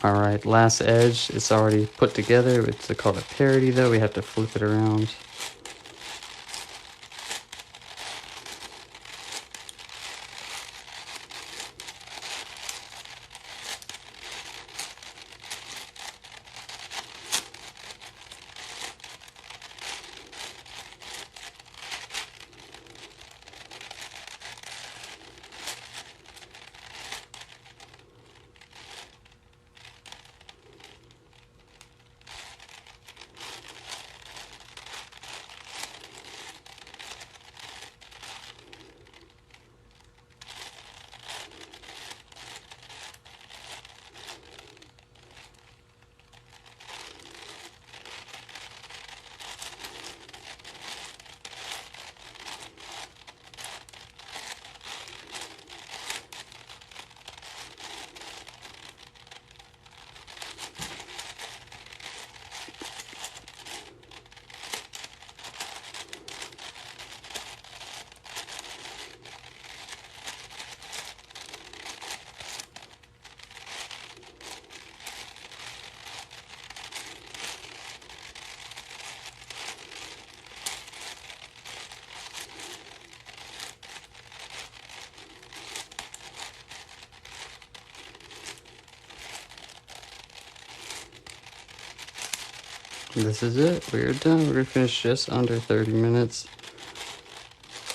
Alright, last edge, it's already put together. It's called a parity though, we have to flip it around. This is it. We're done. We're gonna finish just under 30 minutes.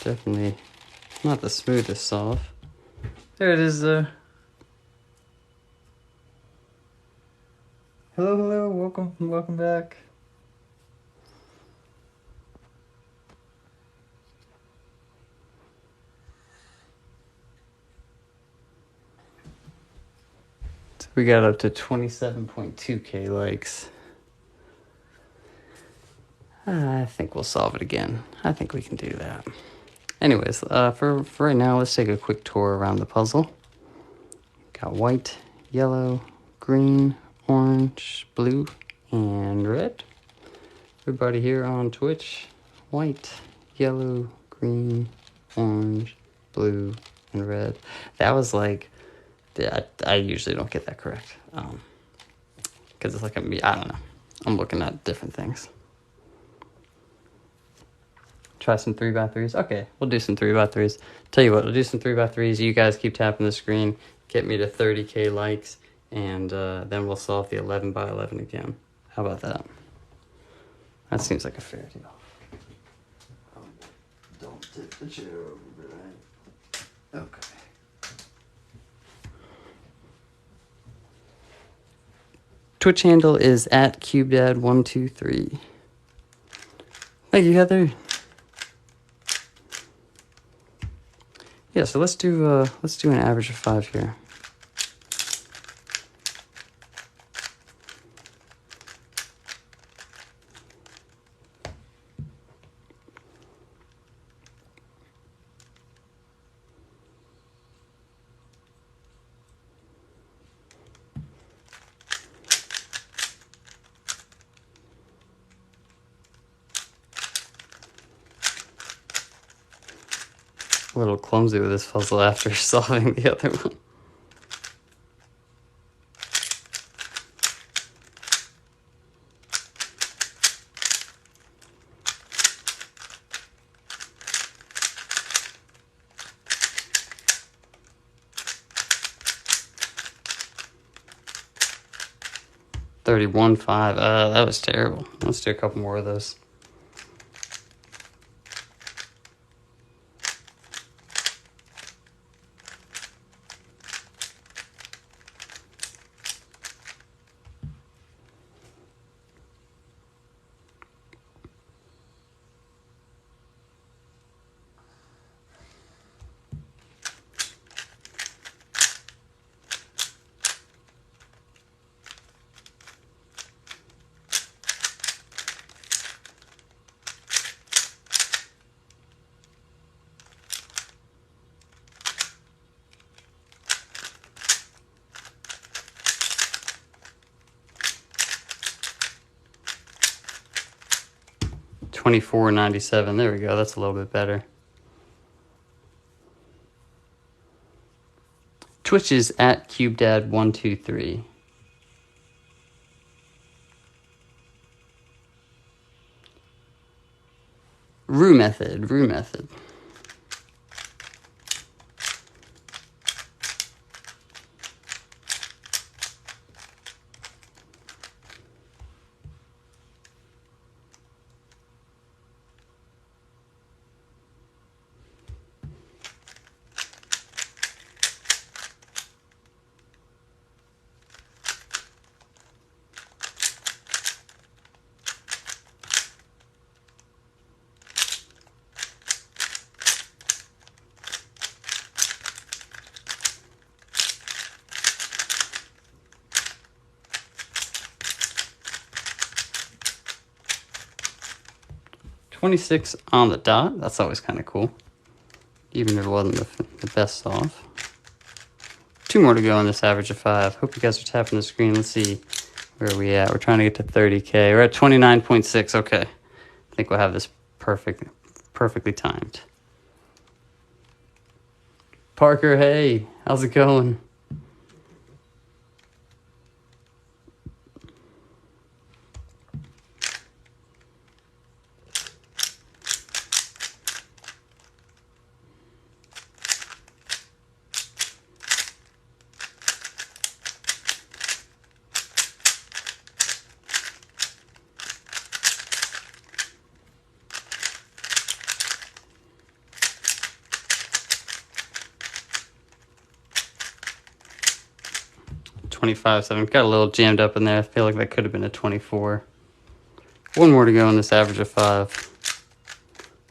Definitely not the smoothest solve. There it is though. Hello, welcome back. So we got up to 27.2k likes. I think we'll solve it again. I think we can do that. Anyways, for right now, let's take a quick tour around the puzzle. Got white, yellow, green, orange, blue, and red. Everybody here on Twitch, white, yellow, green, orange, blue, and red. That was like, I usually don't get that correct. Because it's like, I don't know. I'm looking at different things. Try some 3x3s. Okay, we'll do some 3x3s. Tell you what, we'll do some 3x3s. You guys keep tapping the screen, get me to 30K likes, and then we'll solve the 11x11 again. How about that? That seems like a fair deal. Oh, don't tip the chair over, right? Okay. Twitch handle is at CubeDad123. Thank you, Heather. Yeah, so let's do an average of 5 here. A little clumsy with this puzzle after solving the other one. $31.5. That was terrible. Let's do a couple more of those. $24.97. There we go. That's a little bit better. Twitch is at CubeDad123. Rue method. 26 on the dot. That's always kind of cool, even if it wasn't the best solve. 2 more to go on this average of 5. Hope you guys are tapping the screen. Let's see where are we at. We're trying to get to 30K. We're at 29.6. Okay, I think we'll have this perfectly timed. Parker, hey, how's it going? $25.7. Got a little jammed up in there. I feel like that could have been a 24. 1 more to go on this average of 5.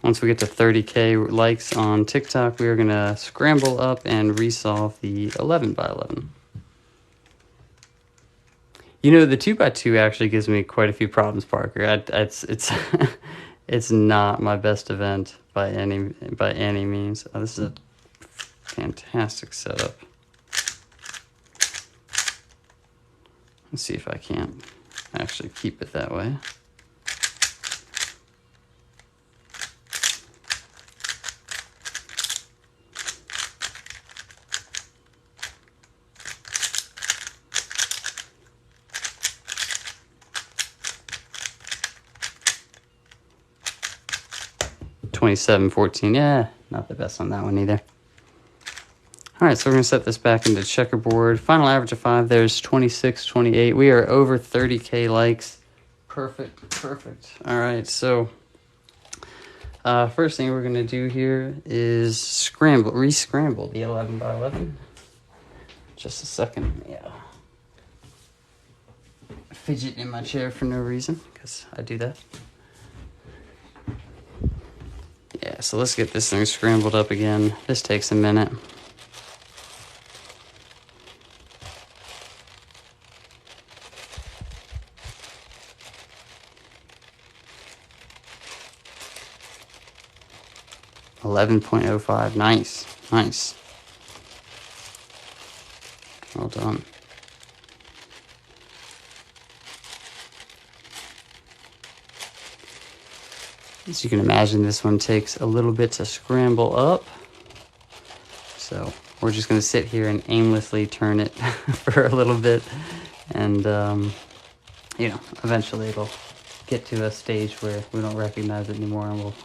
Once we get to 30K likes on TikTok, we are going to scramble up and resolve the 11x11. You know, the 2x2 actually gives me quite a few problems, Parker. It's not my best event by any means. Oh, this is a fantastic setup. Let's see if I can't actually keep it that way. 27-14. Yeah, not the best on that one either. All right, so we're going to set this back into checkerboard. Final average of 5, there's 26-28. We are over 30K likes. Perfect. All right, so first thing we're going to do here is re-scramble the 11 by 11. Just a second. Yeah. Fidget in my chair for no reason, because I do that. Yeah, so let's get this thing scrambled up again. This takes a minute. $11.05. Nice. Well done. As you can imagine, this one takes a little bit to scramble up. So we're just going to sit here and aimlessly turn it for a little bit. And, eventually it'll get to a stage where we don't recognize it anymore, and we'll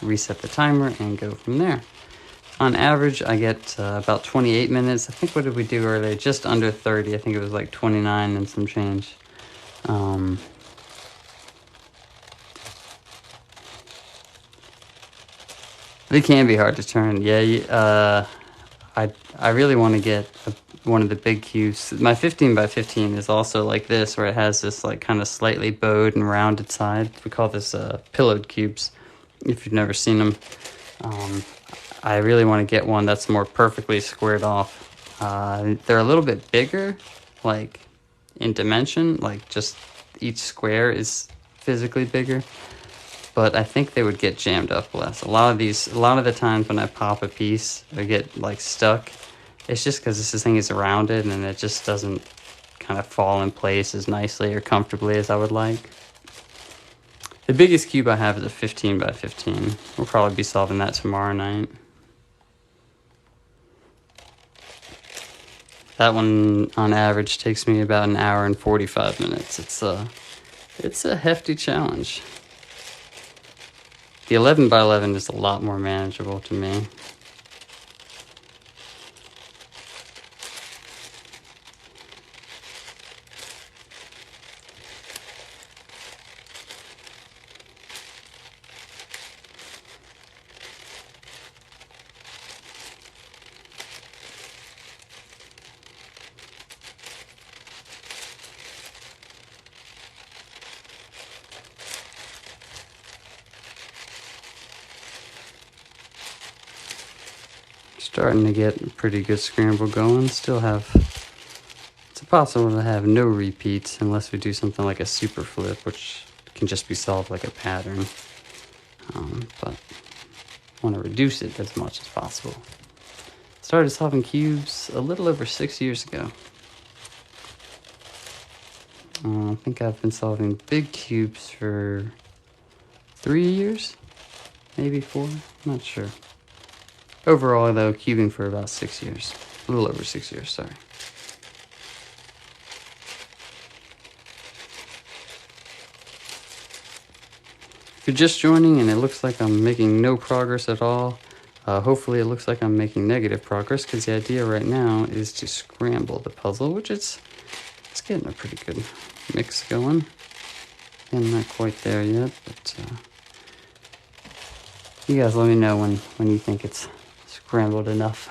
reset the timer and go from there. On average, I get about 28 minutes. I think, what did we do earlier? Just under 30. I think it was like 29 and some change. It can be hard to turn. Yeah, I really want to get one of the big cubes. My 15 by 15 is also like this, where it has this like kind of slightly bowed and rounded side. We call this pillowed cubes, if you've never seen them. I really want to get one that's more perfectly squared off. They're a little bit bigger, like in dimension, like just each square is physically bigger. But I think they would get jammed up less. A lot of the times when I pop a piece, I get like stuck. It's just because this thing is rounded and it just doesn't kind of fall in place as nicely or comfortably as I would like. The biggest cube I have is a 15 by 15. We'll probably be solving that tomorrow night. That one, on average, takes me about an hour and 45 minutes. It's a hefty challenge. The 11 by 11 is a lot more manageable to me. Starting to get a pretty good scramble going. It's possible to have no repeats unless we do something like a super flip, which can just be solved like a pattern. But I want to reduce it as much as possible. Started solving cubes a little over 6 years ago. I think I've been solving big cubes for 3 years, maybe 4, I'm not sure. Overall, though, cubing for about 6 years. A little over 6 years, sorry. If you're just joining and it looks like I'm making no progress at all, hopefully it looks like I'm making negative progress, because the idea right now is to scramble the puzzle, which it's getting a pretty good mix going. And not quite there yet, but you guys let me know when you think it's scrambled enough.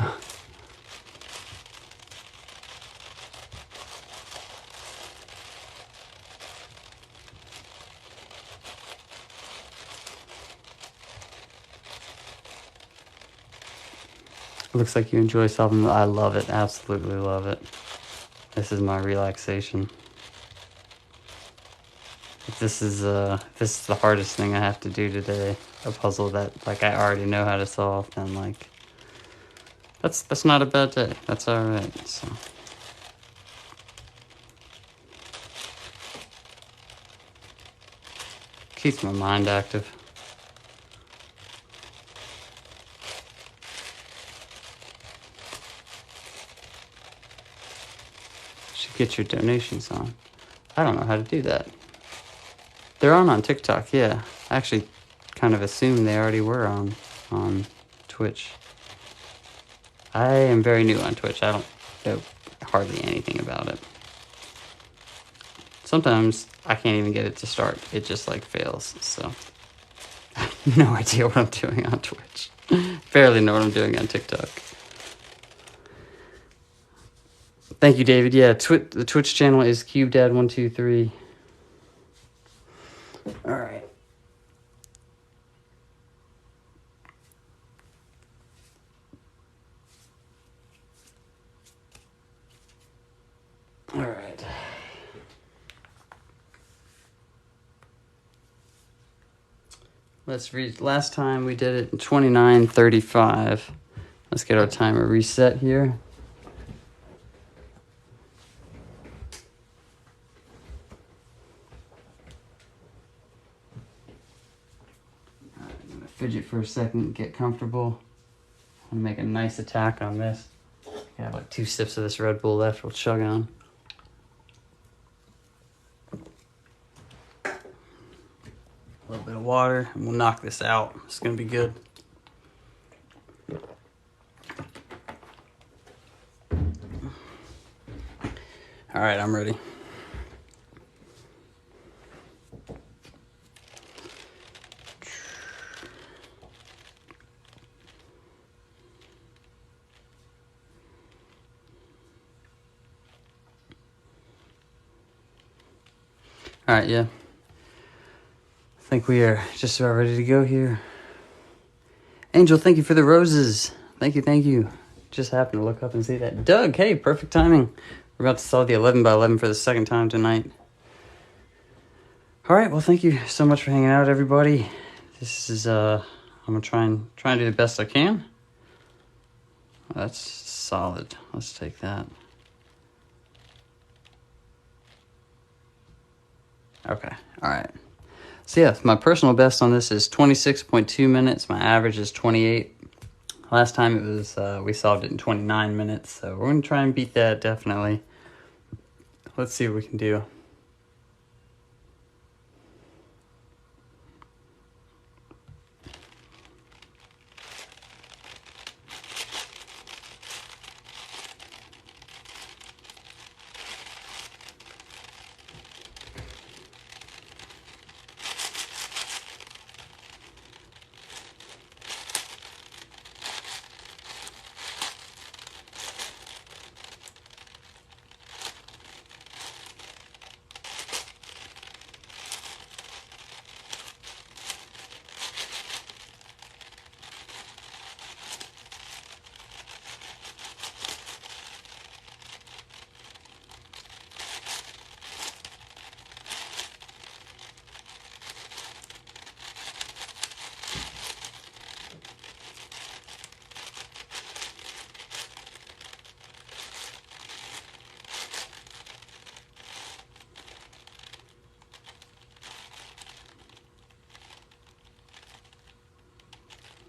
Looks like you enjoy solving. I love it, absolutely love it. This is my relaxation. If this is the hardest thing I have to do today, a puzzle that like I already know how to solve, then like that's not a bad day. That's all right. So keeps my mind active. Should get your donations on. I don't know how to do that. They're on TikTok, yeah. I actually kind of assumed they already were on Twitch. I am very new on Twitch. I don't know hardly anything about it. Sometimes I can't even get it to start. It just like fails. So I have no idea what I'm doing on Twitch. Barely know what I'm doing on TikTok. Thank you, David. Yeah, the Twitch channel is CubeDad123. All right. All right. Let's read. Last time we did it in 29:35. Let's get our timer reset here. All right, I'm gonna fidget for a second, get comfortable. I'm gonna make a nice attack on this. I have like 2 sips of this Red Bull left. We'll chug on. A little bit of water, and we'll knock this out. It's gonna be good. All right, I'm ready. All right, yeah. I think we are just about ready to go here. Angel, thank you for the roses. Thank you. Just happened to look up and see that. Doug, hey, perfect timing. We're about to solve the 11 by 11 for the second time tonight. All right, well, thank you so much for hanging out, everybody. This is, I'm going to try and do the best I can. That's solid. Let's take that. Okay, all right. So yeah, my personal best on this is 26.2 minutes. My average is 28. Last time it was, we solved it in 29 minutes, so we're going to try and beat that, definitely. Let's see what we can do.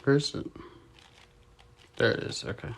Where is it? There it is, okay.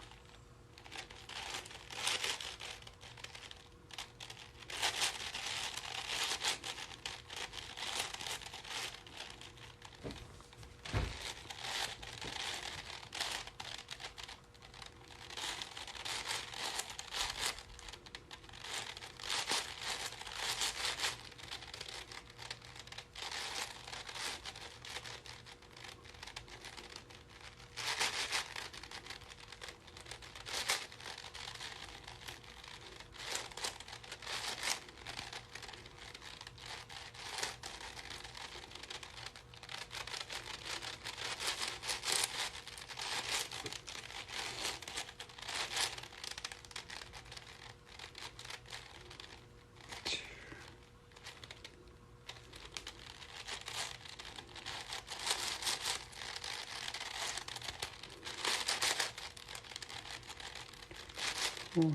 Four.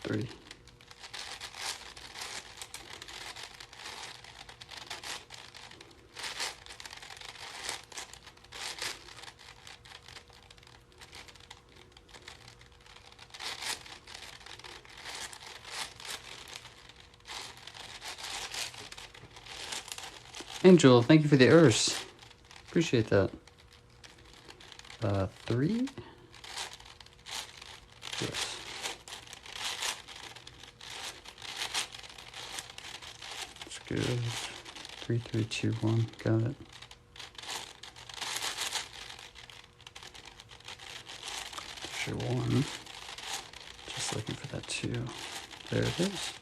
Three. Angel, thank you for the Urs. Appreciate that. 3? Yes. That's good. 3, 3, 2, 1. Got it. There's your 1. Just looking for that 2. There it is.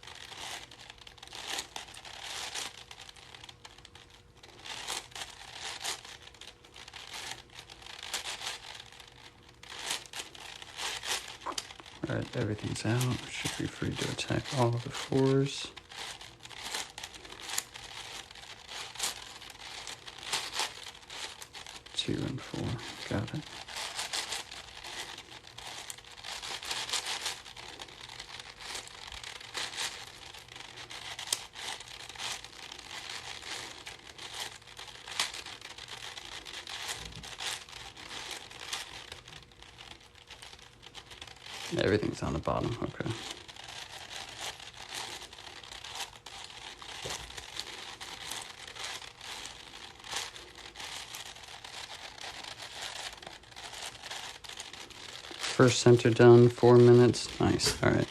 Alright, everything's out. Should be free to attack all of the 4s. Two and 4. Got it. Everything's on the bottom. Okay. First center done, 4 minutes. Nice. All right.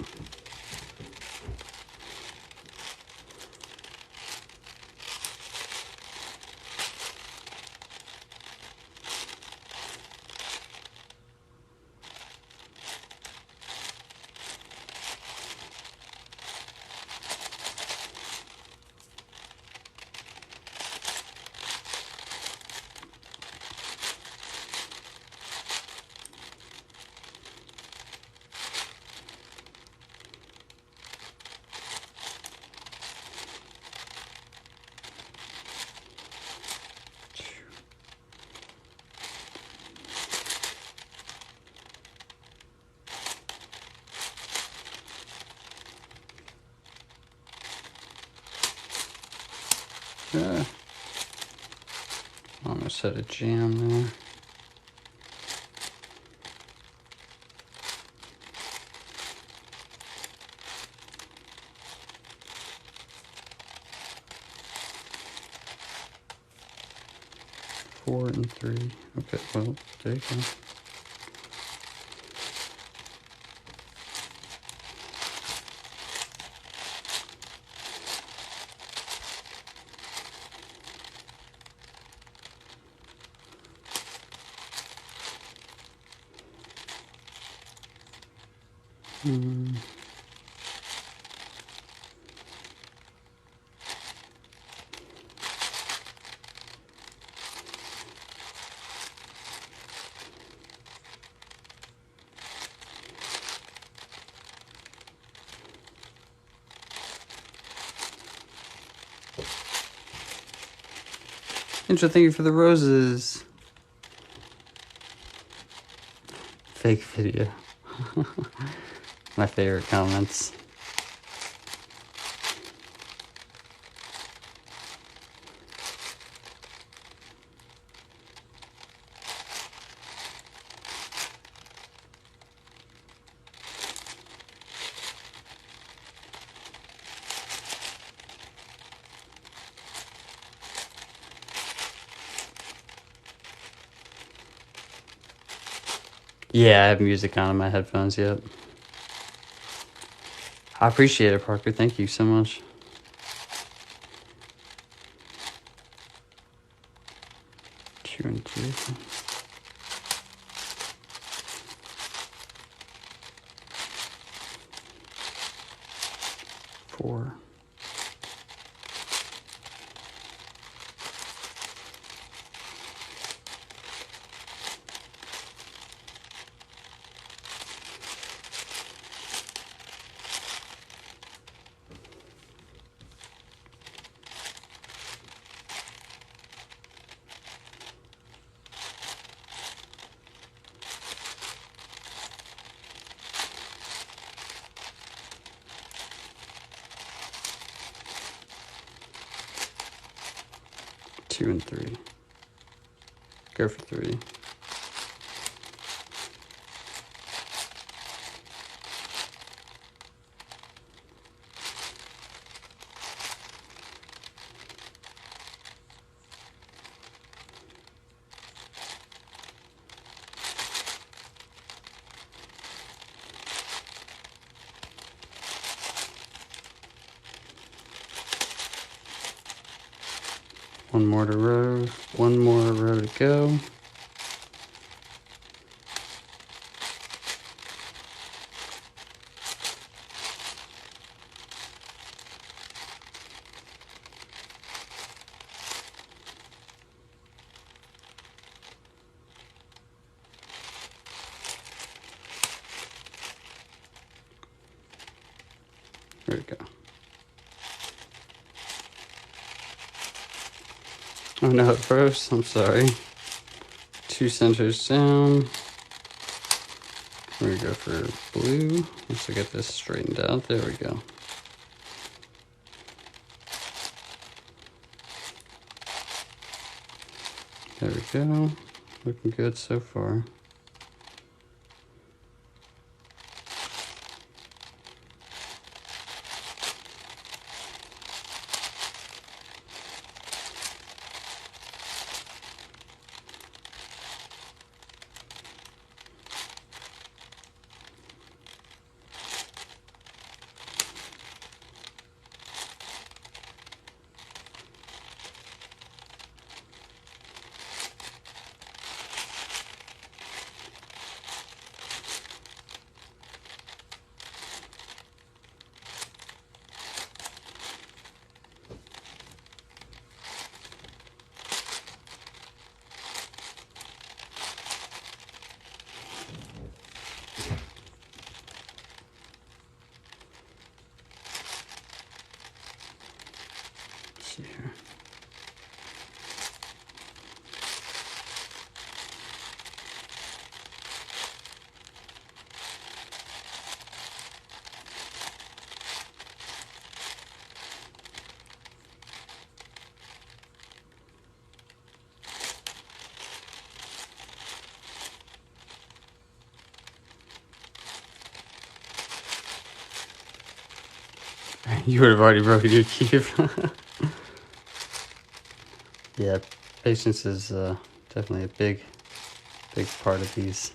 Almost had a jam there. Four and 3. Okay, well, there you go. Angel, thank you for the roses. Fake video. My favorite comments. Yeah, I have music on in my headphones, yep. I appreciate it, Parker. Thank you so much. Two and 3. 4. 2 and 3. Go for 3. One more row to go. There we go. Oh no, it froze. I'm sorry. 2 centers down. We're gonna go for blue. Once I get this straightened out, there we go. There we go. Looking good so far. See here. You would have already broken your cube. Yeah, patience is definitely a big part of these.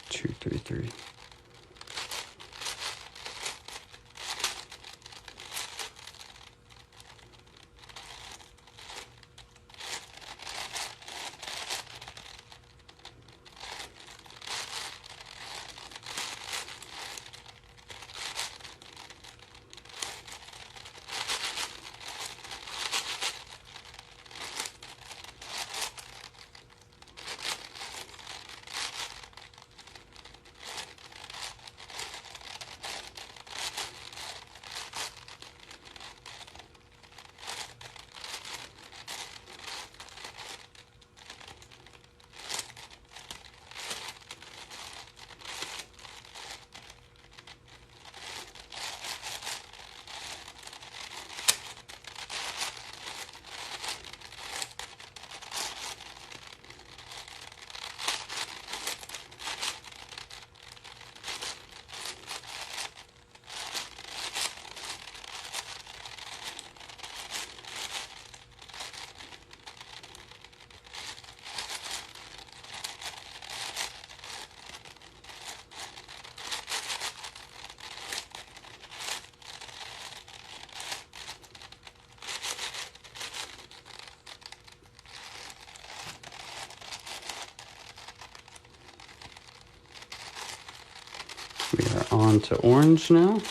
Two, three, three. We are on to orange now.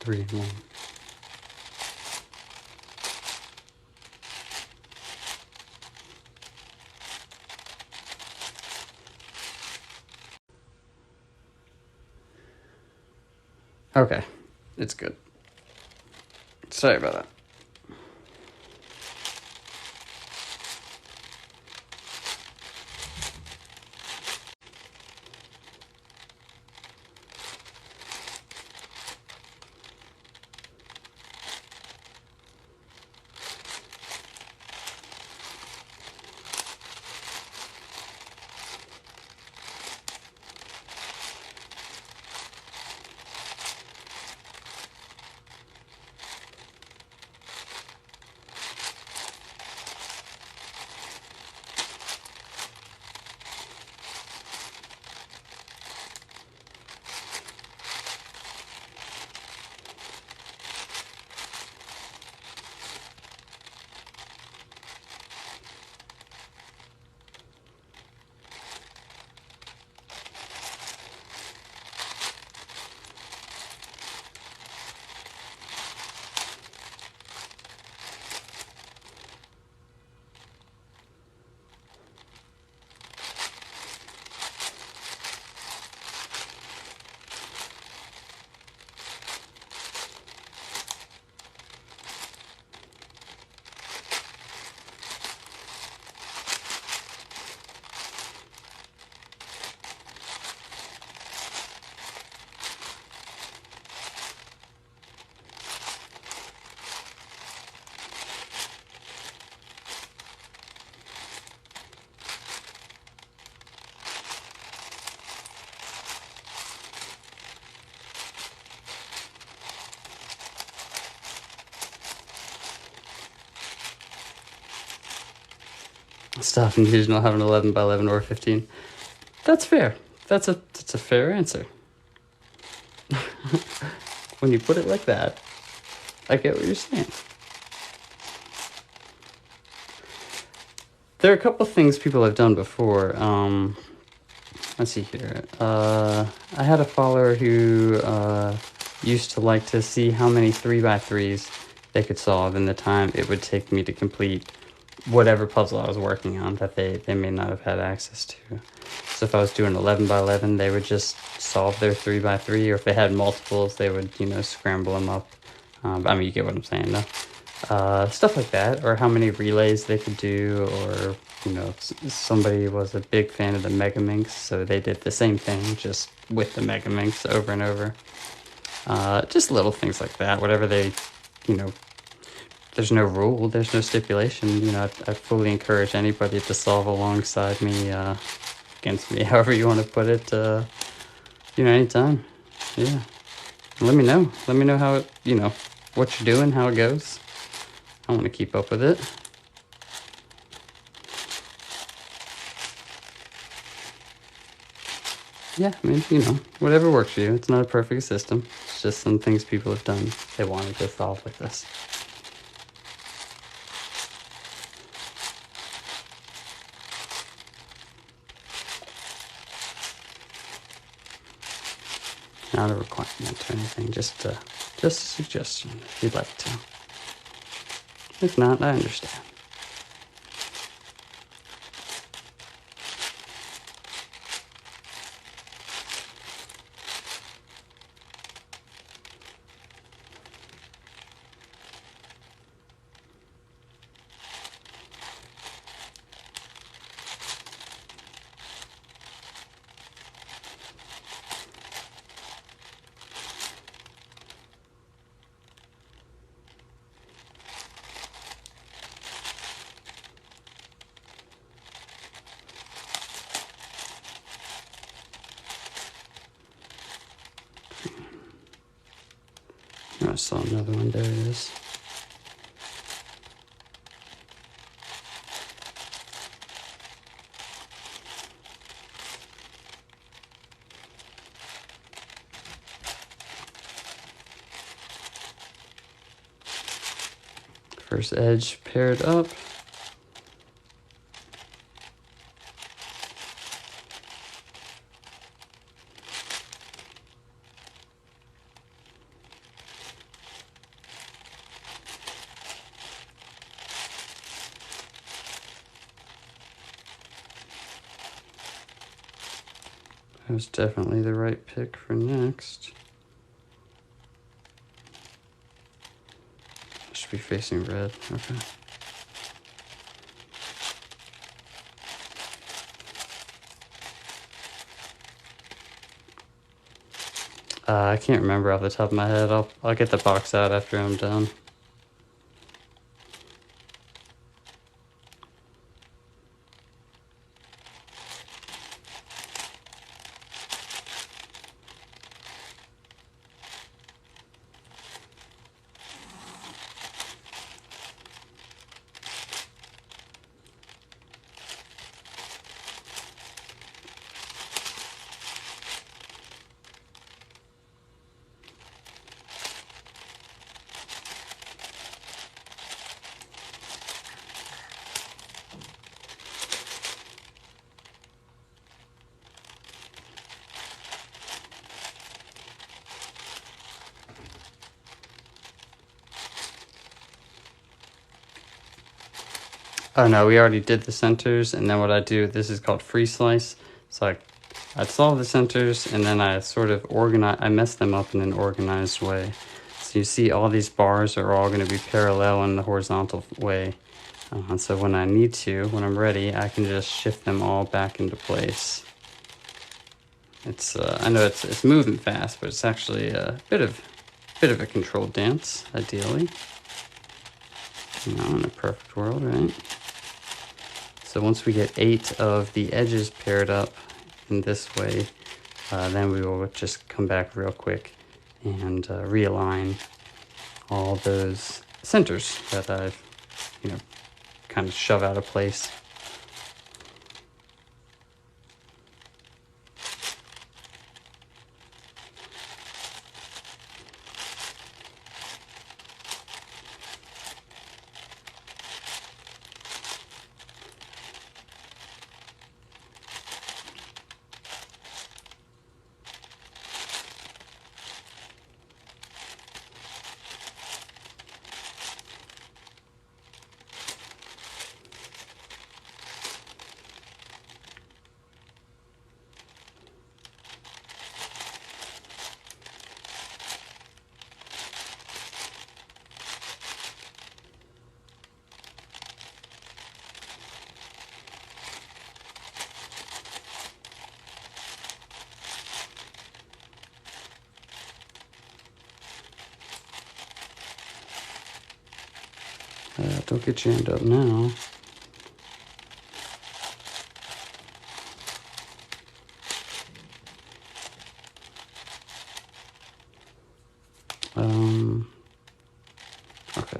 3 and 1. Okay, it's good. Sorry about that. Stop and use not have an 11 by 11 or 15. That's fair. That's a fair answer. When you put it like that, I get what you're saying. There are a couple things people have done before. Let's see here. I had a follower who used to like to see how many 3x3s they could solve in the time it would take me to complete whatever puzzle I was working on that they may not have had access to. So if I was doing 11 by 11, they would just solve their 3x3, or if they had multiples, they would, scramble them up. I mean, you get what I'm saying, though. Stuff like that, or how many relays they could do, or, somebody was a big fan of the Megaminx, so they did the same thing, just with the Megaminx over and over. Just little things like that, whatever they, there's no rule, there's no stipulation. I fully encourage anybody to solve alongside me, against me, however you want to put it, anytime. Yeah. Let me know. Let me know how it, what you're doing, how it goes. I want to keep up with it. Yeah, I mean, whatever works for you. It's not a perfect system. It's just some things people have done they wanted to solve like this. Not a requirement or anything, just a suggestion if you'd like to. If not, I understand. I saw another one. There it is. First edge paired up. That was definitely the right pick for next. Should be facing red. Okay. I can't remember off the top of my head. I'll get the box out after I'm done. Oh no, we already did the centers, and then what I do, this is called free slice. So I'd solve the centers, and then I sort of I mess them up in an organized way. So you see all these bars are all going to be parallel in the horizontal way. And so when I need to, when I'm ready, I can just shift them all back into place. It's I know it's moving fast, but it's actually a bit of a controlled dance, ideally. You know, in a perfect world, right? So once we get 8 of the edges paired up in this way, then we will just come back real quick and realign all those centers that I've, kind of shove out of place. Don't get jammed up now. Okay.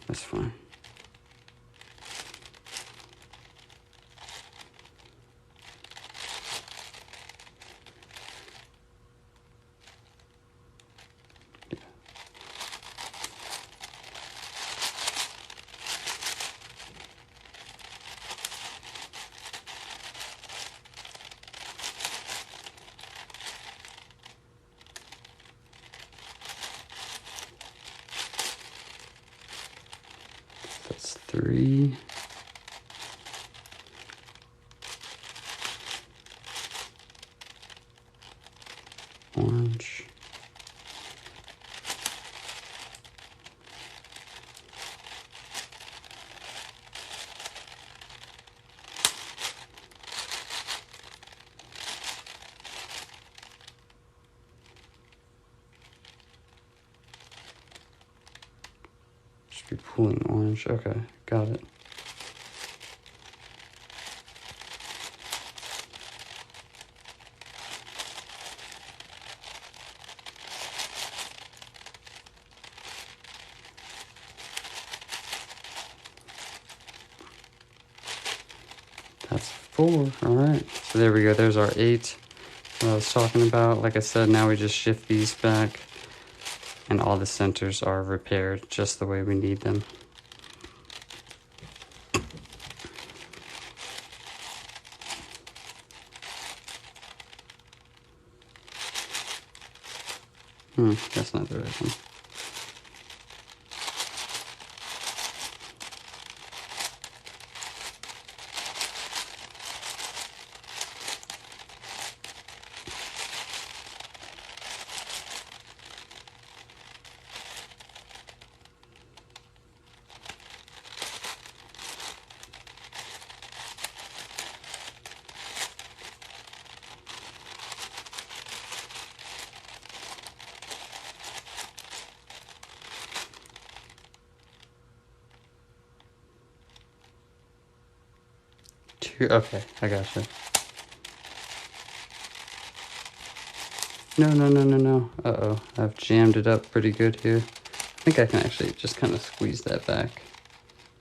That's fine. That's 3. Orange. Should be pulling orange. Okay, got it. That's 4. All right. So there we go. There's our 8 that I was talking about. Like I said, now we just shift these back, and all the centers are repaired just the way we need them. That's not the right one. Here, okay, I gotcha. No, no, no, no, no. Uh-oh, I've jammed it up pretty good here. I think I can actually just kind of squeeze that back.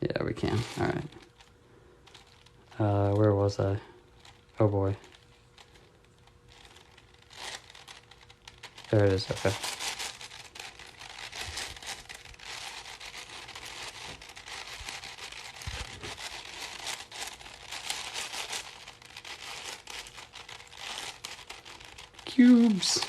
Yeah, we can. All right. Where was I? Oh boy. There it is, okay. Cubes.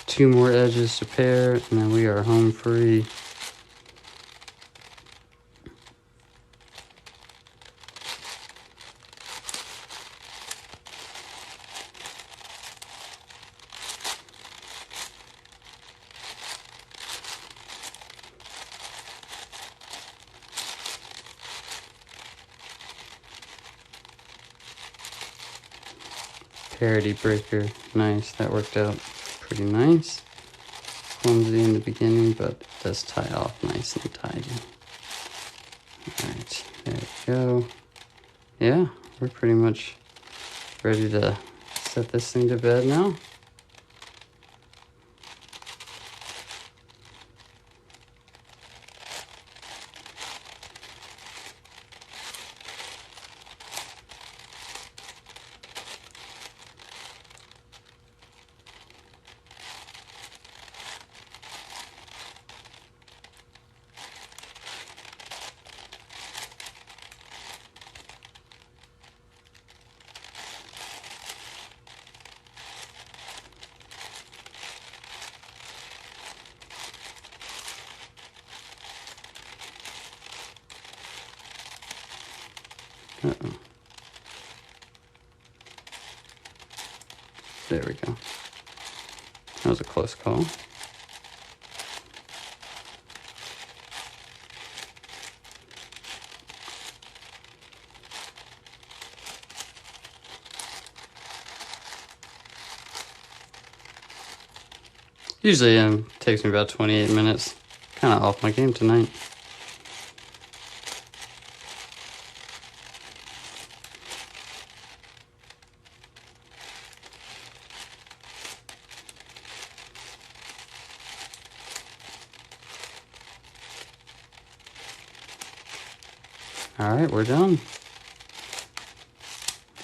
Two more edges to pair, and then we are home free. Parity breaker, nice, that worked out pretty nice. Clumsy in the beginning, but it does tie off nice and tidy. Alright, there we go. Yeah, we're pretty much ready to set this thing to bed now. Uh-oh. There we go. That was a close call. Usually takes me about 28 minutes. Kind of off my game tonight. All right, we're done.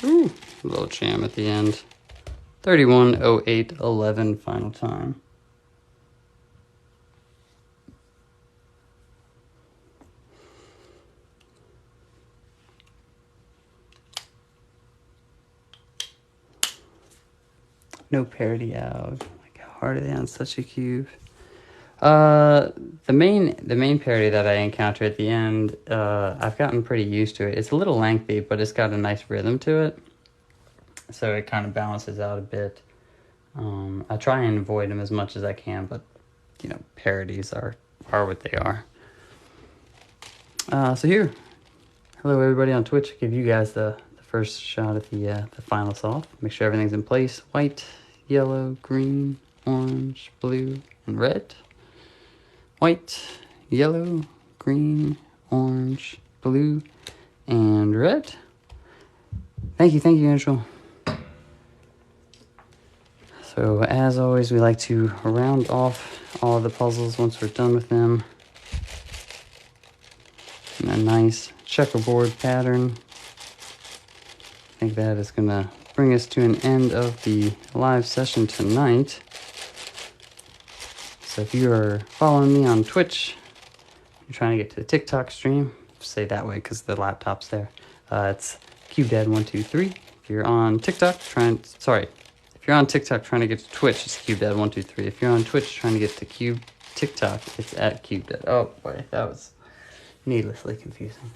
Ooh, a little jam at the end. 31:08:11 final time. No parity out. Like, how hard are they on such a cube? The main parody that I encounter at the end, I've gotten pretty used to it. It's a little lengthy, but it's got a nice rhythm to it, so it kind of balances out a bit. I try and avoid them as much as I can, but you know, parodies are what they are. So here, hello everybody on Twitch. Give you guys the first shot at the final solve. Make sure everything's in place: white, yellow, green, orange, blue, and red. White, yellow, green, orange, blue, and red. Thank you, Angel. So as always, we like to round off all of the puzzles once we're done with them. And a nice checkerboard pattern. I think that is going to bring us to an end of the live session tonight. So if you are following me on Twitch, you're trying to get to the TikTok stream, say that way because the laptop's there. It's CubeDad123. If you're on TikTok if you're on TikTok trying to get to Twitch, it's CubeDad123. If you're on Twitch trying to get to TikTok, it's at CubeDad. Oh boy, that was needlessly confusing.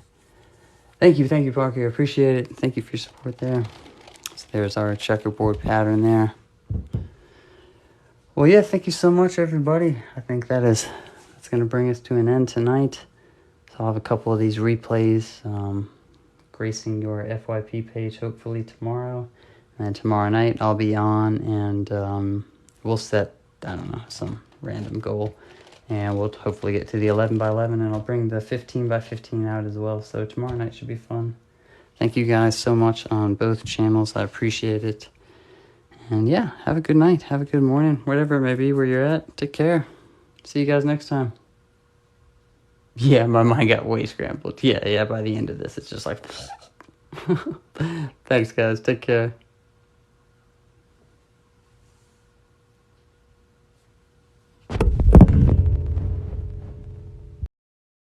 Thank you, Parker. Appreciate it. Thank you for your support there. So there's our checkerboard pattern there. Well, yeah, thank you so much, everybody. I think that's going to bring us to an end tonight. So I'll have a couple of these replays gracing your FYP page hopefully tomorrow. And tomorrow night I'll be on and we'll set, I don't know, some random goal. And we'll hopefully get to the 11 by 11 and I'll bring the 15 by 15 out as well. So tomorrow night should be fun. Thank you guys so much on both channels. I appreciate it. And yeah, have a good night. Have a good morning. Whatever it may be where you're at. Take care. See you guys next time. Yeah, my mind got way scrambled. Yeah, by the end of this, it's just like... Thanks, guys. Take care.